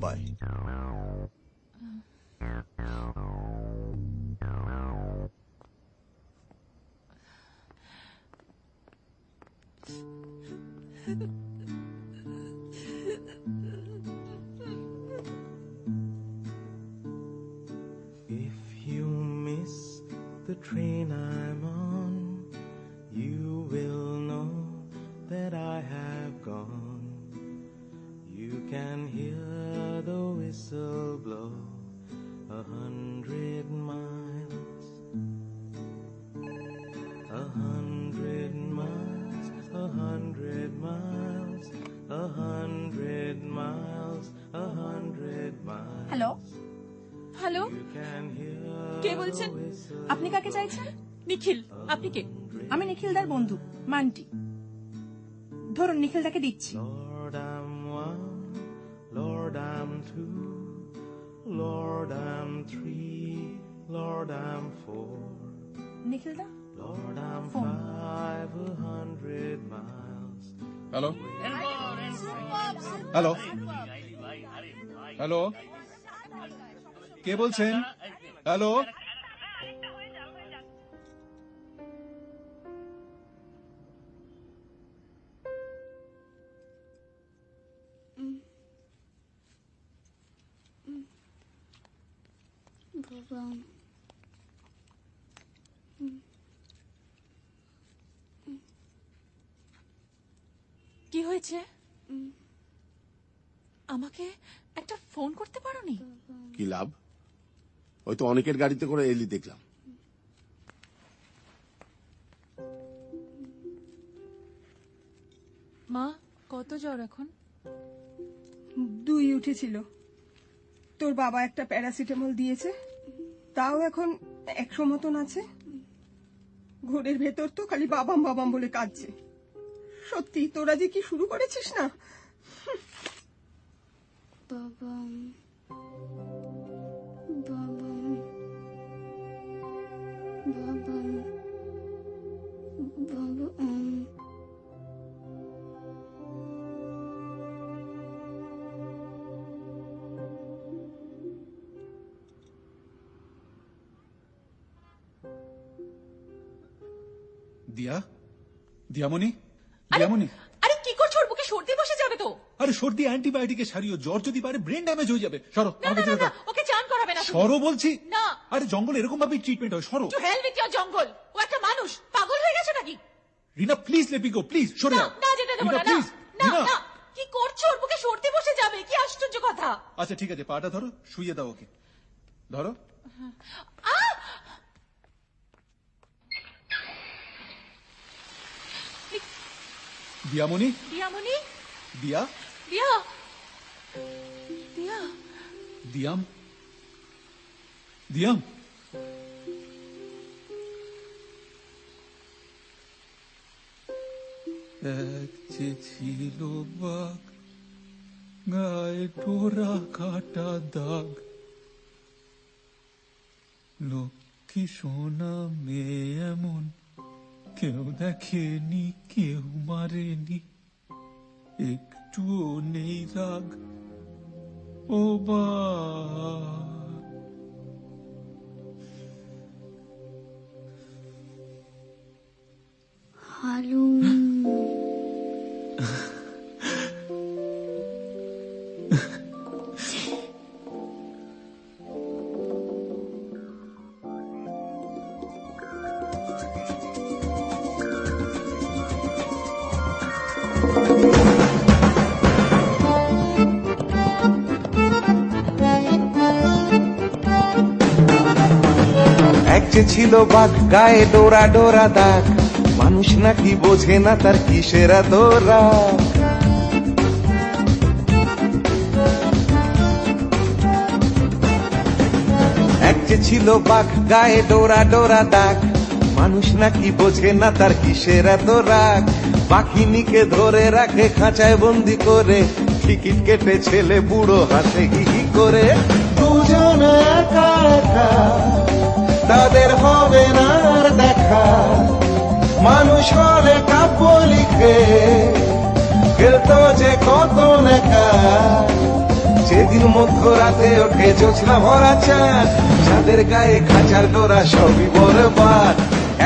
Bye. If you miss the train I'm on, you will know that I have gone. You can hear the whistle blow 100 miles. 100 miles, 100 miles, miles, 100 miles. Hello hello You can hear কে বলছেন? আপনি কাকে চাইছেন? নিখিল, আপনি কে? আমি নিখিলদার বন্ধু মান্টি। ধরুন নিখিলদাকে দিচ্ছি। Lord, I'm one, Lord, I'm two, Lord, I'm three, Lord, I'm four, নিখিলদা Lord, I'm Phone. 500 miles. Hello hello hello কে বলছেন? হ্যালো বাবা কি হয়েছে? আমাকে একটা ফোন করতে পারোনি? কি লাভ? ওই তো অনেকের গাড়িতে করে এলি দেখলাম। মা, কত জ্বর এখন? 2 উঠেছিল। তোর বাবা একটা প্যারাসিটামল দিয়েছে, তাও এখন 100 মতন আছে। ঘরের ভেতর তো খালি বাবাম বাবাম বলে কাঁদছে। সত্যি তোরা যে কি শুরু করেছিস না। বাবা বাবা বাবা বাবা দিয়া দিয়ামণি দিয়ামণি আরে কি করছো? ওর বুকে সর্দি বসে যাবে তো। আরে সর্দি অ্যান্টিবায়োটিকে সারিও, জ্বর যদি বাড়ে ব্রেন ড্যামেজ হয়ে যাবে। সরো না আমাকে না যেতে না, দাও। ওকে চান করাবে না তুমি। সরো বলছি। না। আরে জঙ্গল এরকম ভাবে ট্রিটমেন্ট হয়। সরো। টু হেল উইথ ইওর জঙ্গল। ও একটা মানুষ, পাগল হয়ে গেছে নাকি? Rina please let me go, please সরে না যাও। না, যেতে দেবো রিনা, না। প্লিজ। না রিনা। না, কি করছো? ওর বুকে সর্দি বসে যাবে, কি আশ্চর্য কথা। আচ্ছা ঠিক আছে, পাটা ধরো, শুইয়ে দাও ওকে। ধরো। দিয়ামণি দিয়ামণি, দিয়া দিয়া দিয়া দিয়াম দিয়াম এক যে ছিল বাঘ, গায়ে টোরা কাটা দাগ, লক্ষ্মী সোনা মেয়ে এমন কেউ দেখেনি, কেউ মারেনি, একটুও নেই রাগ ও বা। হালুম এক যে ছিল বাঘ, গায়ে ডোরা ডোরা দাগ, মানুষ নাকি বোঝে না তার কিসের এত রাগ। এক যে ছিল বাঘ, গায়ে ডোরা ডোরা দাগ, মানুষ নাকি বোঝে না তার কিসের এত রাগ। পাখিনিকে ধরে রাখে খাঁচায় বন্দি করে, টিকিট কেটে ছেলে বুড়ো হাসে হি হি করে। দুজনে একা একা তাদের হবে না আর দেখা, মানুষ হলে কাব্য লিখে খেলতো যে কত নেকা। যেদিন মধ্যরাতে ওঠে জোছনা ভরা চাঁদ, চাঁদের গায়ে খাঁচার ডোরা সবই বরবাদ।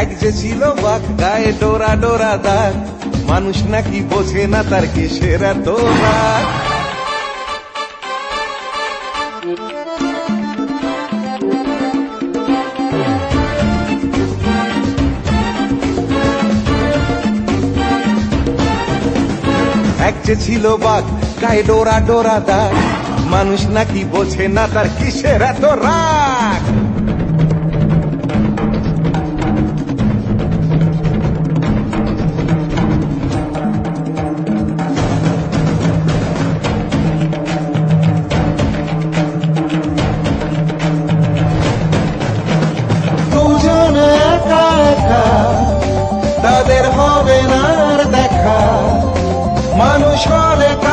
এক যে ছিল বাঘ, গায়ে ডোরা ডোরা দাগ, মানুষ নাকি বোঝে না তার কিসের এত রাগ। এক যে ছিল বাঘ, গায়ে ডোরা ডোরা দাগ, মানুষ নাকি বোঝে না তার কিসের এত রাগ।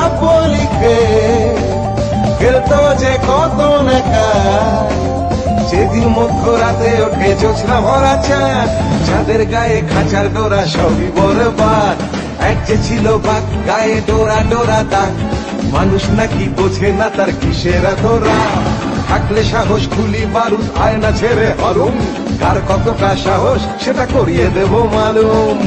গল্প লিখে খেলতো যে কত নেকা, যেদিন মধ্যরাতে ওঠে জোছনা ভরা চাঁদ, চাঁদের গায়ে খাঁচার ডোরা সবই বরবাদ। এক যে ছিল বাঘ গায়ে ডোরা ডোরা দাগ, মানুষ নাকি বোঝে না তার কিসের এত রাগ। থাকলে সাহস খুলি বারুদ আয়না ছেড়ে হরুম, কার কতটা সাহস সেটা করিয়ে দেব মালুম।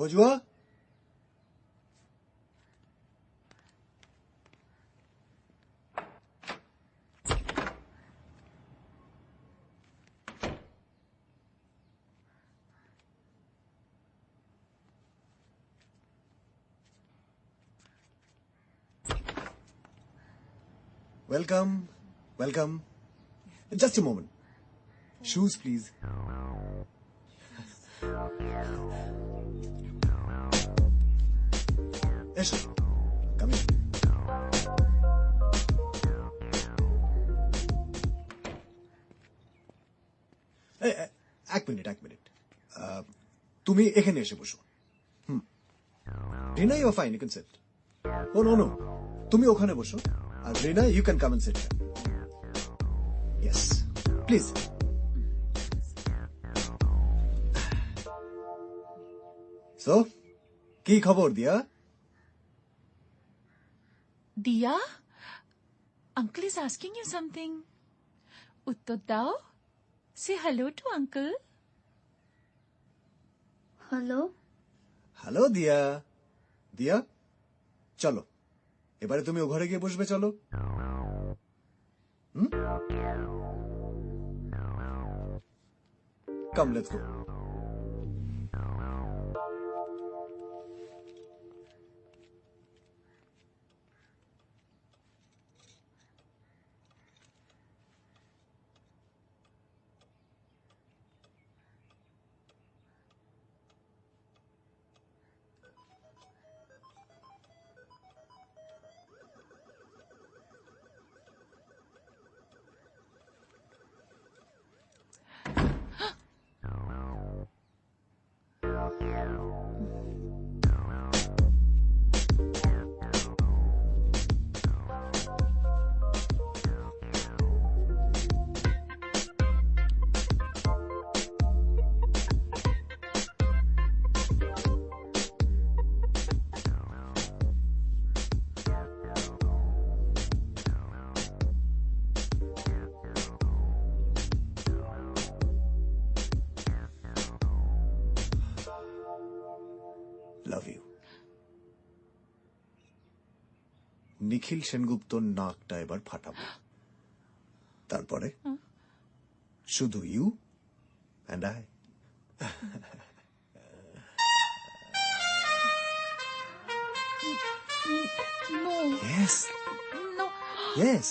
পজুয়া, welcome, welcome. Just a moment. Shoes, please. Yes, come in. এক মিনিট তুমি এখানে এসে বসো। Rina, you are fine, you can sit. Oh no no, তুমি ওখানে বসো, আর Rina you can come and sit here. Yes, please. So কি খবর দিয়া? Diya, uncle is asking you something. Uttar dao. Say hello to uncle. Hello. Hello দিয়া। দিয়া, চলো এবারে তুমি ও ঘরে গিয়ে বসবে, চলো। কাম, লেটস গো। Love you. নিখিল সেনগুপ্তর নাকটা এবার ফাটাবো, তারপরে শুধু you and I. Yes yes,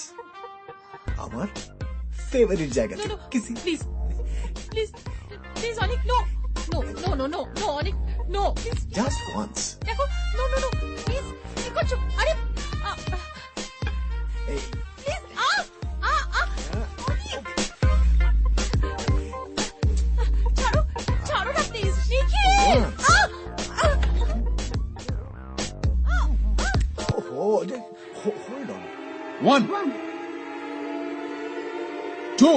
আমার ফেভারিট জায়গা থেকে কিসি। Please, please, please, Anik, no, no, no, no, no, no, Anik, no, please. Just once. দেখো, no, no, no, please, কি করছো? আরে, এই please, Anik. ছাড়ো, ছাড়ো না, please, Nikhil. Hold on. 1, 2.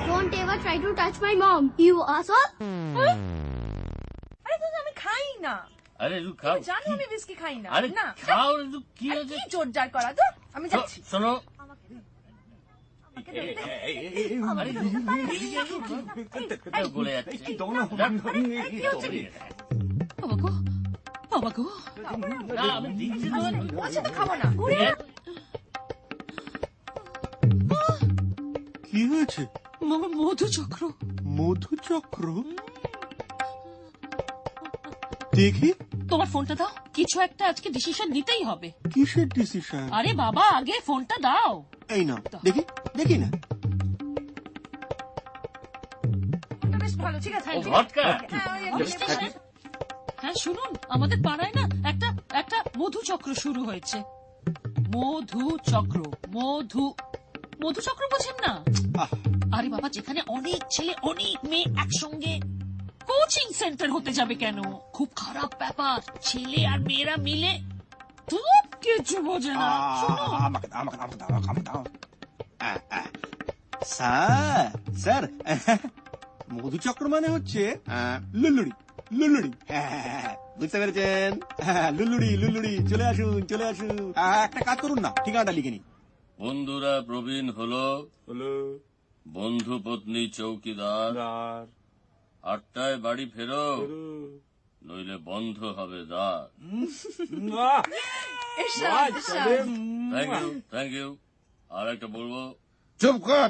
Don't ever try to touch my mom, you asshole. আরে তো আমি খাই না। আরে তু খাও, জানো আমি বিস্কি খাই না। আরে না খাও, তু কি আরে হয়েছে? কি জোর জার করা তো, আমি যাচ্ছি। শোনো, বলে যাচ্ছে বাবা বাবা গো, না আমি দিচ্ছি তো। আচ্ছা তো খাবো না। কি হয়েছে? মধুচক্র। মধুচক্র? দেখি তোমার ফোনটা দাও, কিছু একটা আজকে ডিসিশন নিতেই হবে। কিসের ডিসিশন? আরে বাবা, আগে ফোনটা দাও। এই নাও, দেখি দেখি না। বেশ ভালো, ঠিক আছে। হ্যাঁ শুনুন, আমাদের পাড়ায় না একটা একটা মধুচক্র শুরু হয়েছে। মধুচক্র, মধুচক্র বোঝেন না? আরে বাবা, যেখানে অনেক ছেলে অনেক মেয়ে একসঙ্গে কোচিং সেন্টার হতে যাবে কেন? খুব খারাপ ব্যাপার, ছেলে আর মেয়েরা মিলে খুব কিছু বোঝে না। আমাকে দাও। স্যার মধুচক্র মানে হচ্ছে লুল্লুড়ি। বুঝতে পেরেছেন? লুল্লুড়ি, চলে আসুন। একটা কাজ করুন না, ঠিকানাটা লিখে নি। বন্ধুরা প্রবীণ হলো বন্ধু পত্নী চৌকিদার, 8টায় বাড়ি ফেরো, নইলে বন্ধ হবে দ্বার। Thank you. আর একটা বলবো, চুপ কর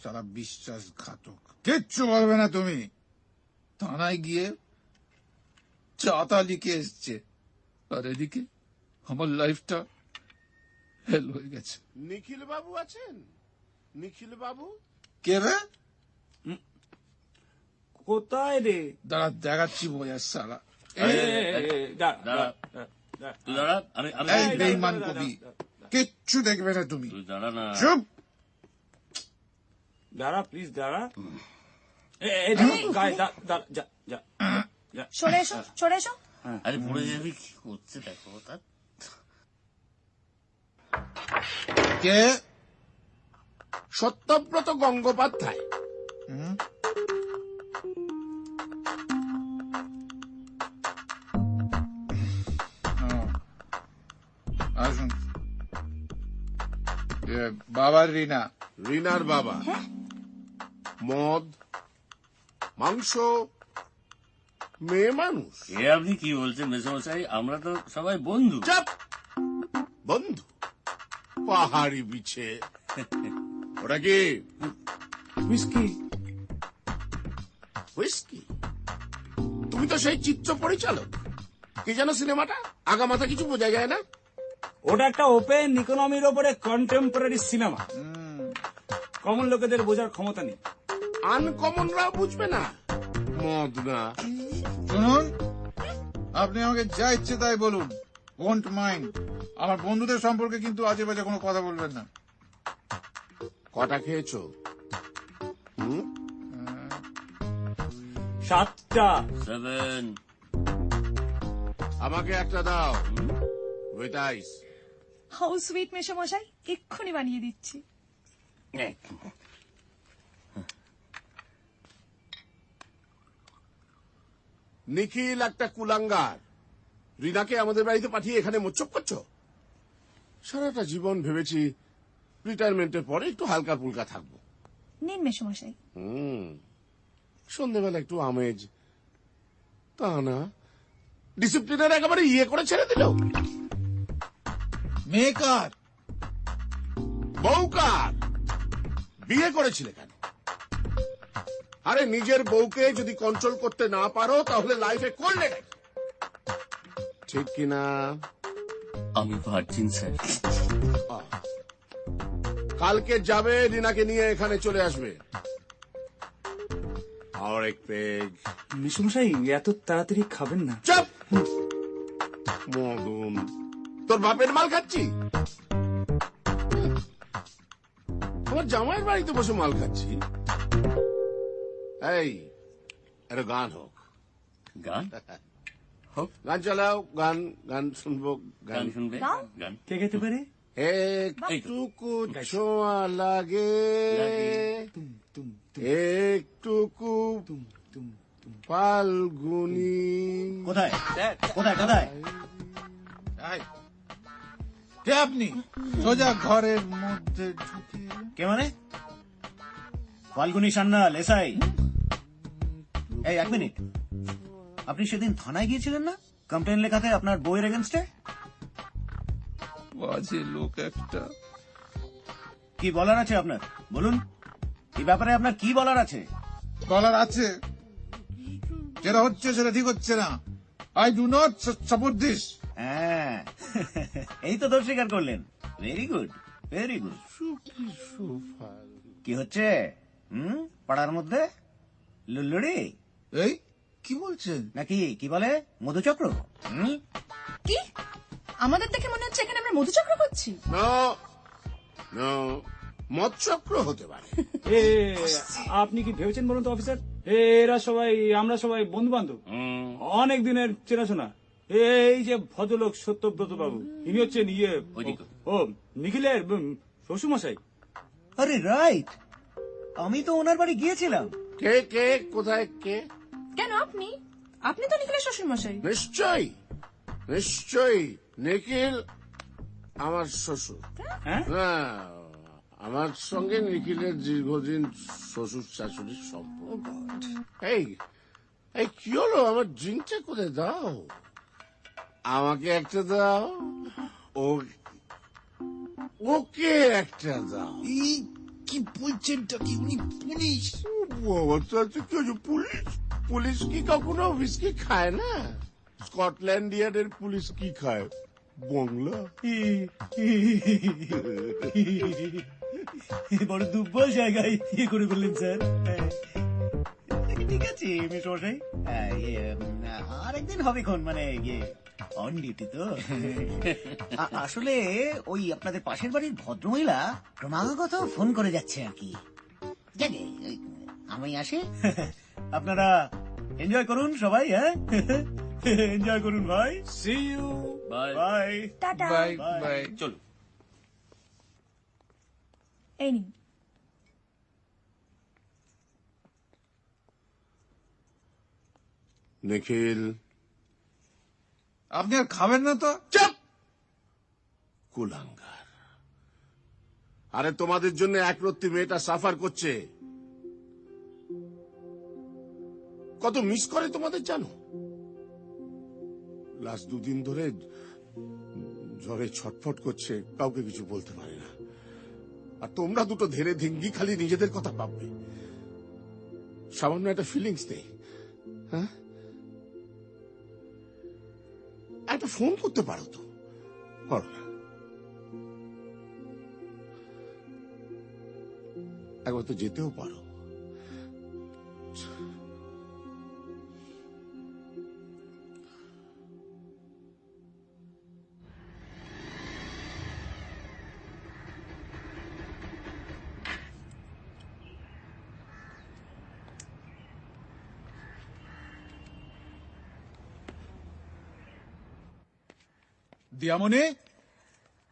সারা বিশ্বাসঘাতক, কিচ্ছু বলবে না তুমি। থানায় গিয়ে চাতা লিখে এসছে, আর এদিকে আমার লাইফটা হেল হয়ে গেছে। নিখিল বাবু আছেন? নিখিল বাবু কে রে? কোথায় রে? দাঁড়া, দেখাচ্ছি বোঝার সালা। তুই দাঁড়া, আমি এই বেঈমান কবি, কিচ্ছু দেখবে না তুমি। তুই দাঁড়া না। চুপ। দাঁড়া প্লিজ, দাঁড়া। সরে এসো। আরে পড়ে যাবি, কি করছে দেখো তার। কে? সত্যব্রত গঙ্গোপাধ্যায়। আসুন। বাবার রিনা। রিনার বাবা মদ, মাংস, মেয়ে মানুষ। এ আপনি কি বলছেন মেসমশাই? আমরা তো সবাই বন্ধু। চাপ! বন্ধু পাহাড়ি বিছে। ওটা কি? হুইস্কি? তুমি তো সেই চিত্র পরিচালক। কি জানো সিনেমাটা? আগা মাথা কিছু বোঝা যায় না। ওটা একটা ওপেন ইকোনমির ওপরে কন্টেম্পোরারি সিনেমা। কমন লোকেদের বোঝার ক্ষমতা নেই। আনকমনরা বুঝবে না। মদ না। শুনুন, আপনি আমাকে যা ইচ্ছে তাই বলুন, ওন্ট মাইন্ড। আমার বন্ধুদের সম্পর্কে কিন্তু আজে বাজে কোনো কথা বলবেন না। কটা খেয়েছো? 7টা। 7। আমাকে একটা দাও, উইথ আইস। হাউ সুইট মেশামশাই, এক্ষুনি বানিয়ে দিচ্ছি। নিখিল একটা কুলাঙ্গার। রিনাকে আমাদের বাড়িতে পাঠিয়ে এখানে মোচ্চপ করছো। সারাটা জীবন ভেবেছি রিটায়ারমেন্টের পরে একটু হালকা পুলকা থাকবো। নিন মেশামশাই। সন্ধ্যেবেলা একটু আমেজ, তা না, ডিসিপ্লিনের একেবারে ইয়ে করে ছেড়ে দিল। মেকার বউকার বিয়ে করেছিলে কেন? আরে নিজের বউকে যদি কন্ট্রোল করতে না পারো তাহলে লাইফে করলে নাকি? ঠিক কিনা? আমি ভার্জিন স্যার। কালকে যাবে, রিনাকে নিয়ে এখানে চলে আসবে। আর এক পেগ। মিশুমশাই এত তাড়াতাড়ি খাবেন না। চুপ! মদন, তোর বাপের মাল খাচ্ছি? আমার জামাইয়ের বাড়িতে বসে মাল খাচ্ছি। এই, একটা গান হোক। গান হোক? গান চালাও, গান শুনবো। গান শুনবে? গান কে গাইতে পারে? একটুকু ছোঁয়া লাগে, একটুকু ফাল্গুনি। কোথায়? কে আপনি? সোজা ঘরের মধ্যে ঢুকিয়ে। কে মানে? ফাল্গুনি সান্যাল, এসআই। এই 1 মিনিট, আপনি সেদিন থানায় গিয়েছিলেন না? কমপ্লেন লেখাতে আপনার বইয়ের এগেনস্টে? বাজে লোক একটা। কি বলার আছে আপনার বলুন, এই ব্যাপারে আপনার কি বলার আছে? বলার আছে, যেটা হচ্ছে সেটা ঠিক হচ্ছে না। I do not support this. হ্যাঁ, এই তো দোষ স্বীকার করলেন। Very good, very good. কি হচ্ছে পাড়ার মধ্যে? লুল্লুড়ি? এই কি বলছেন? নাকি কি বলে মধুচক্র? কি আমাদের দেখে মনে হচ্ছে এখানে আমরা মধুচক্র করছি? মৎচক্র হতে পারে। আপনি কি ভেবেছেন বলুন তো অফিসার, এরা সবাই, আমরা সবাই বন্ধু বান্ধব, অনেক দিনের চেনাশোনা। এই যে ভদ্রলোক সত্যব্রত বাবু, ইনি হচ্ছেন ও নিখিলের শ্বশুরমশাই। আরে রাইট, আমি তো ওনার বাড়ি গিয়েছিলাম। কে কে কোথায় কে? কেন আপনি? আপনি তো নিখিলের শ্বশুরমশাই। নিশ্চয়ই নিশ্চয়ই, নিখিল আমার শ্বশুর। হ্যাঁ, আমার সঙ্গে নিখিলের দীর্ঘদিন শ্বশুর শাশুড়ির সম্পর্ক। এই এই কি হলো, আমার ড্রিঙ্কটা কোথায় দাও, আমাকে একটা দাও, ওকে একটা দাও। কি বলছেন? কি উনি পুলিশ? পুলিশ? পুলিশ কি কখনো হুইস্কি খায় না? স্কটল্যান্ড ইয়ার্ডের পুলিশ কি খায়? বাংলা। বড় দুর্বল জায়গায় ইয়ে করে বললেন স্যার। ঠিক আছে মশাই, আরেকদিন হবে কোন, মানে ইয়ে অন ডিউটি তো। আসলে ওই আপনাদের পাশের বাড়ির ভদ্রমহিলা ক্রমাগত ফোন করে যাচ্ছে আর কি। জানে আমি আসি, আপনারা এনজয় করুন সবাই। হ্যাঁ, এনজয় করুন ভাই। See you, bye bye, tata. Bye bye. চলো। এই নিন। নিখিল, আপনি আর খাবেন না তো? চাপ, কুলাঙ্গার। আরে তোমাদের জন্য একরত্তি মেয়েটা সাফার করছে, কত মিস করে তোমাদের জানো? লাস্ট দুদিন ধরে জ্বরে ছটফট করছে, কাউকে কিছু বলতে পারে না। আর তোমরা দুটো ধীরে ধিঙ্গি খালি নিজেদের কথা ভাববে। সামান্য একটা ফিলিংস নেই? হ্যাঁ, একটা ফোন করতে পারো তো, পারো না? একবার তো যেতেও পারো। দিয়ামণি?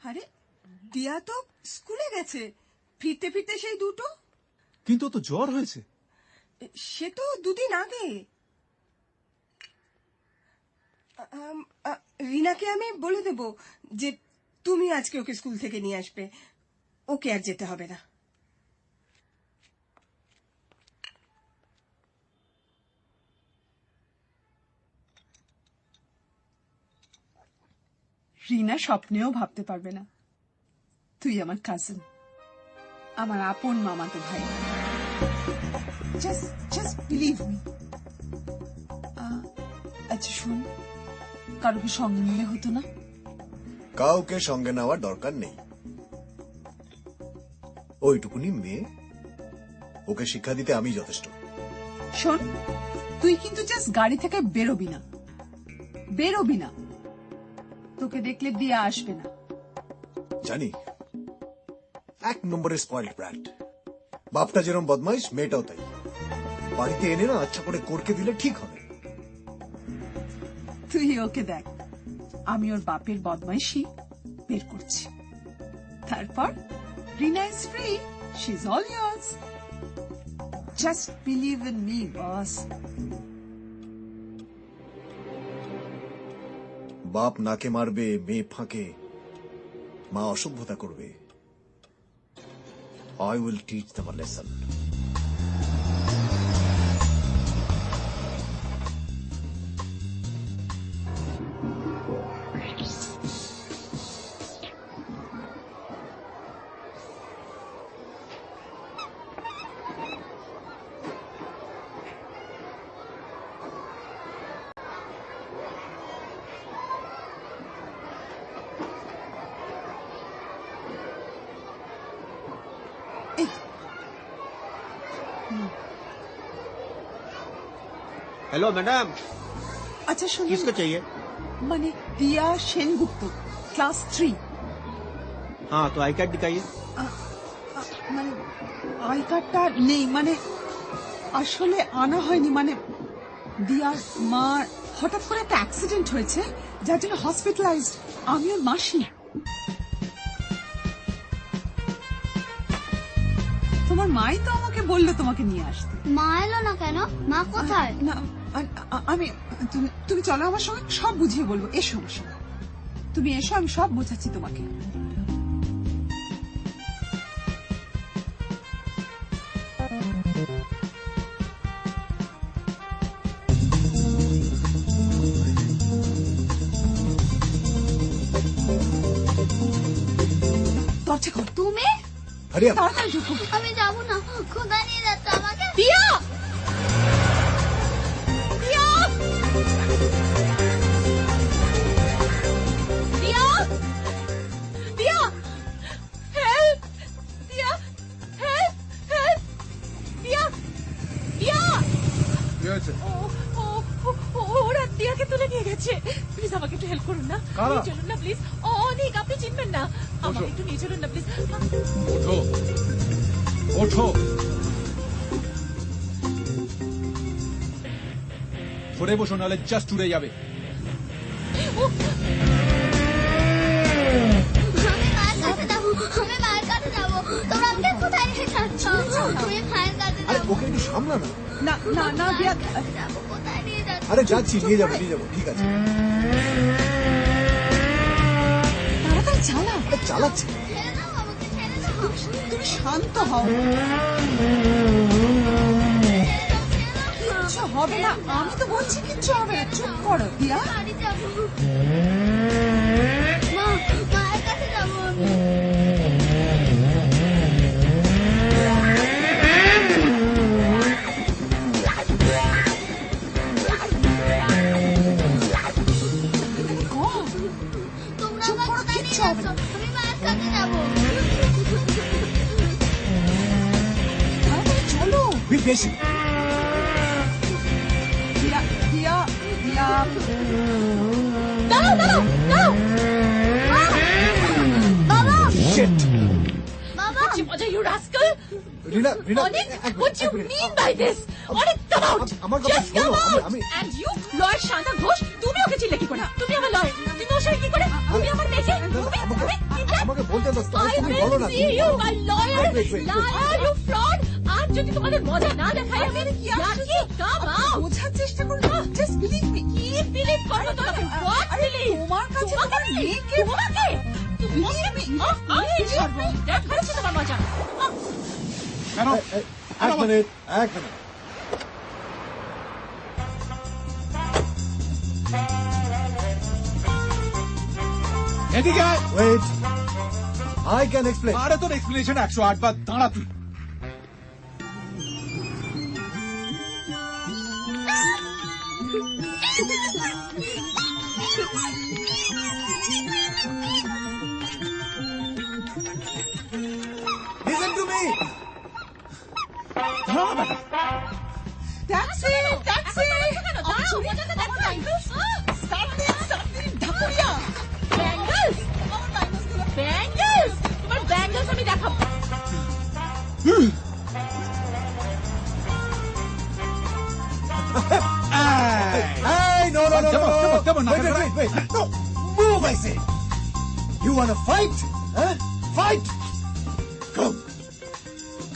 আরে দিয়া তো স্কুলে গেছে, ফিরতে ফিরতে সেই দুটো। কিন্তু ও তো জ্বর হয়েছে। সে তো দুদিন আগে। রিনাকে আমি বলে দেব যে তুমি আজকে ওকে স্কুল থেকে নিয়ে আসবে, ওকে আর যেতে হবে না। রিনা স্বপ্নেও ভাবতে পারবে না তুই আমার কাজিন, আমার আপন মামাতো ভাই। Just believe me. আচ্ছা শুন, কারোকে সঙ্গে নিলে হতো না? কাউকে সঙ্গে নেওয়ার দরকার নেই। ওইটুকুনি মেয়ে, ওকে শিক্ষা দিতে আমি যথেষ্ট। শোন, তুই কিন্তু জাস্ট গাড়ি থেকে বেরোবি না, বেরোবি না। তোকে দেখলে দিয়া আসবে না। জানি, এক নম্বরের স্পয়েলড ব্র্যাট। বাপটা যেরকম বদমাইশ, মেয়েটাও তাই। বাড়িতে এনে না আচ্ছা করে করকে দিলে ঠিক হবে। তুই ওকে দেখ, আমি ওর বাপের বদমাইশি বের করছি। তারপর Rina is free, she is all ears. Just believe in me boss. বাপ নাকে মারবে, মেয়ে ফাঁকে, মা অসভ্যতা করবে। I will teach them a lesson. Hello madam, আচ্ছা শুনুন, किसको चाहिए? মানে দিয়া সেনগুপ্ত, ক্লাস 3। हाँ तो आई कार्ड दिखाइए। মানে আই কার্ডটা নেই, মানে আসলে আনা হয়নি, মানে দিয়ার মা হঠাৎ করে একটা অ্যাক্সিডেন্ট হয়েছে যার জন্য হসপিটালাইজড। আমি ওর মাসি। তোমার মাই তো আমাকে বললো তোমাকে নিয়ে আসতে। মা এলো না কেন? মা কোথায়? না আমি তুমি চলো আমার সঙ্গে, সব বুঝিয়ে বলবো। এসো আমার সঙ্গে, তুমি এসো, আমি সব বোঝাচ্ছি তোমাকে। দরজা খোল। তুমি? তাড়াতাড়ি ঢুকো। আমি যাবো না, খোদা নিয়ে যাচ্ছে আমাকে। দিয়া! দিয়া! দিয়া! দিয়া! হেল্প! দিয়া! হেল্প! হেল্প! দিয়া! দিয়া! কি হয়েছে? ওরা দিয়াকে তুলে নিয়ে গেছে। প্লিজ আমাকে একটু হেল্প করুন না। কারা? নিয়ে চলুন না প্লিজ। অনেক, আপনি চিনবেন না। আমাকে একটু নিয়ে চলুন না প্লিজ। ওঠো, ওঠো। ধরে বসো, নাহলে জাস্ট উড়ে যাবে। আমি মায়ের কাছে যাবো, আমি মায়ের কাছে যাবো। তোমরা আমাকে কোথায় নিয়ে যাচ্ছ? আমি মায়ের কাছে আরে যাবো। ওকে একটু সামলা না। না না না দিয়া, যাবো, কোথায় নিয়ে যাচ্ছ? আরে যাচ্ছি, নিয়ে যাবো নিয়ে যাবো, ঠিক আছে। তাড়াতাড়ি চালা। চালাচ্ছি। ছেড়ে দাও আমাকে, ছেড়ে দাও। তুমি শান্ত হও। কিচ্ছু হবে না, আমি তো বলছি কিচ্ছু হবে না। চুপ করো দিয়া। বাড়ি যাবো। মা, মায়ের কাছে যাবো আমি। তোমরা আমাকে কোথায় নিয়ে যাচ্ছ? আমি মায়ের কাছে যাবো। তাড়াতাড়ি চলো। বেশি দিয়া দিয়া দিয়া। দাঁড়াও, দাঁড়াও, দাঁড়াও। বাবা! Shit! বাবা! মজা, you rascal! রিনা, রিনা, অনেক, এক what মিনিট, you এক মিনিট। mean by this? অনেক, come out! আমার কথা Just শোনো, come out! আমি And you, lawyer Shanta Ghosh, তুমি ওকে চিনলে কি করে? তুমি আমার lawyer, তুমি ওর সাথে কি করে? তুমি আমার মেয়েকে, আমাকে বলতে দাও, I তুমি will বলো না। see you, my lawyer, Wait, wait, wait. liar, you fraud! আজ যদি তোমাদের মজা না দেখাই আমি ইয়ার্কি, come out! বোঝার চেষ্টা করো, জাস্ট বিলিভ মি। কি বিলিভ করবো তোমাকে? What believe? তোমার কাছে তোমাকে তোমার মেয়েকে তোমাকে বিলিভ মি। দেখাচ্ছি তোমার মজা। কেন? এক মিনিট, এক মিনিট। এদিকে আয়। Wait, I can explain. আরে তোর এক্সপ্লেনেশন 108 বার। দাঁড়া তুই। Listen to me. Taxi, taxi. Dhakuria. Bangles, bangles, তোমার ব্যাঙ্গলস আমি দেখাবো। Hey, no, no, no, no, no. Wait. No, move, I say. You want to fight? Huh? Fight? Come.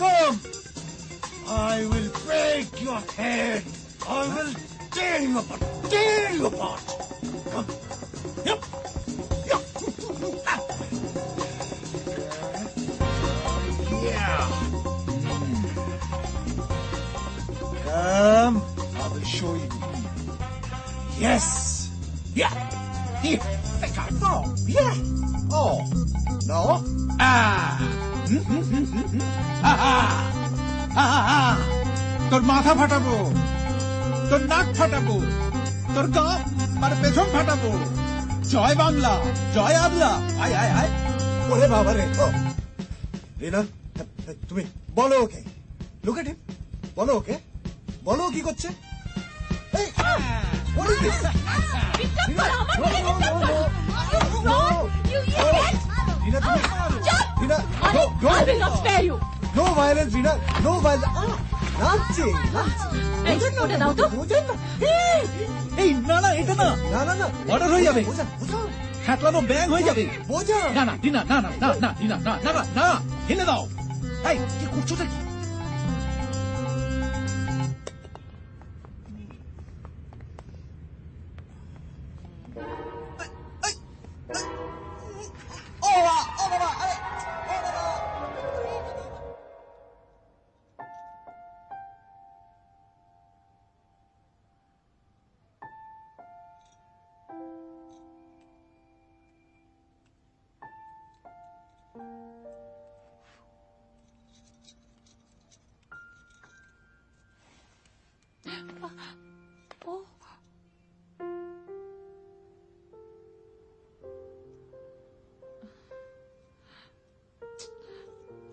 Come. I will break your head. I will tear you apart. Tear you apart. Come. Yep. Yep. Yeah. Come. I will show you. Yes. Yeah. Here. No. Yeah. Oh. No. তোর মাথা ফাটাবো, তোর নাক ফাটাবো, তোর গা আর পেছন ফাটাবো। জয় বাংলা, জয় আবলা। আয় আয় আয়। ওরে বাবা রে। রিনা, তুমি বলো ওকে। লুক এট হিম। বলো ওকে। বলো কি করছে। What is this? Rina, Rina, I will not spare you. No violence, Rina. No violence. নাচছে এই নোটা দাও তো। এই না না এটা না না না না অর্ডার হয়ে যাবে হ্যাটলানো ব্যাং হয়ে যাবে বোঝা না না দিনা না না না না দিনা না না না হেলে দাও এই কি করছো কি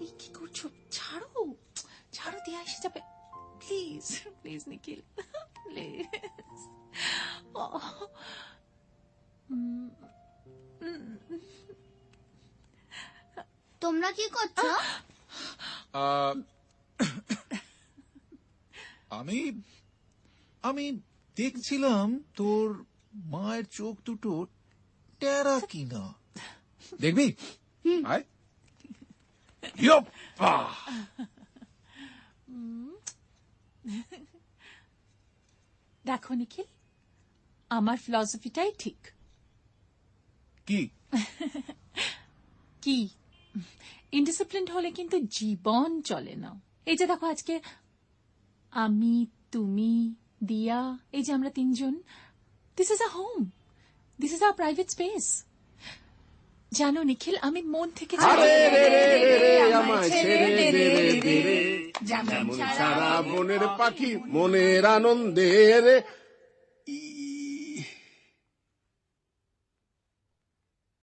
এই কি করছো? ছাড়ো ছাড়ো, দিয়ে এসে যাবে। Please please Nikhil, please. তোমরা কি করছো? আমি আমি দেখছিলাম তোর মায়ের চোখ দুটো টেরা কিনা। দেখবি? আয়। ইয়োপ্পা! দেখো নিখিল, আমার ফিলসফিটাই ঠিক। কি কি ইনডিসিপ্লিন হলে কিন্তু জীবন চলে না। এই যে দেখো আজকে আমি, তুমি, দিয়া, এই যে আমরা তিনজন, this is a home, this is our private space. জানো নিখিল, আমি মন থেকে যেমন সারা বনের পাখি মনের আনন্দে রে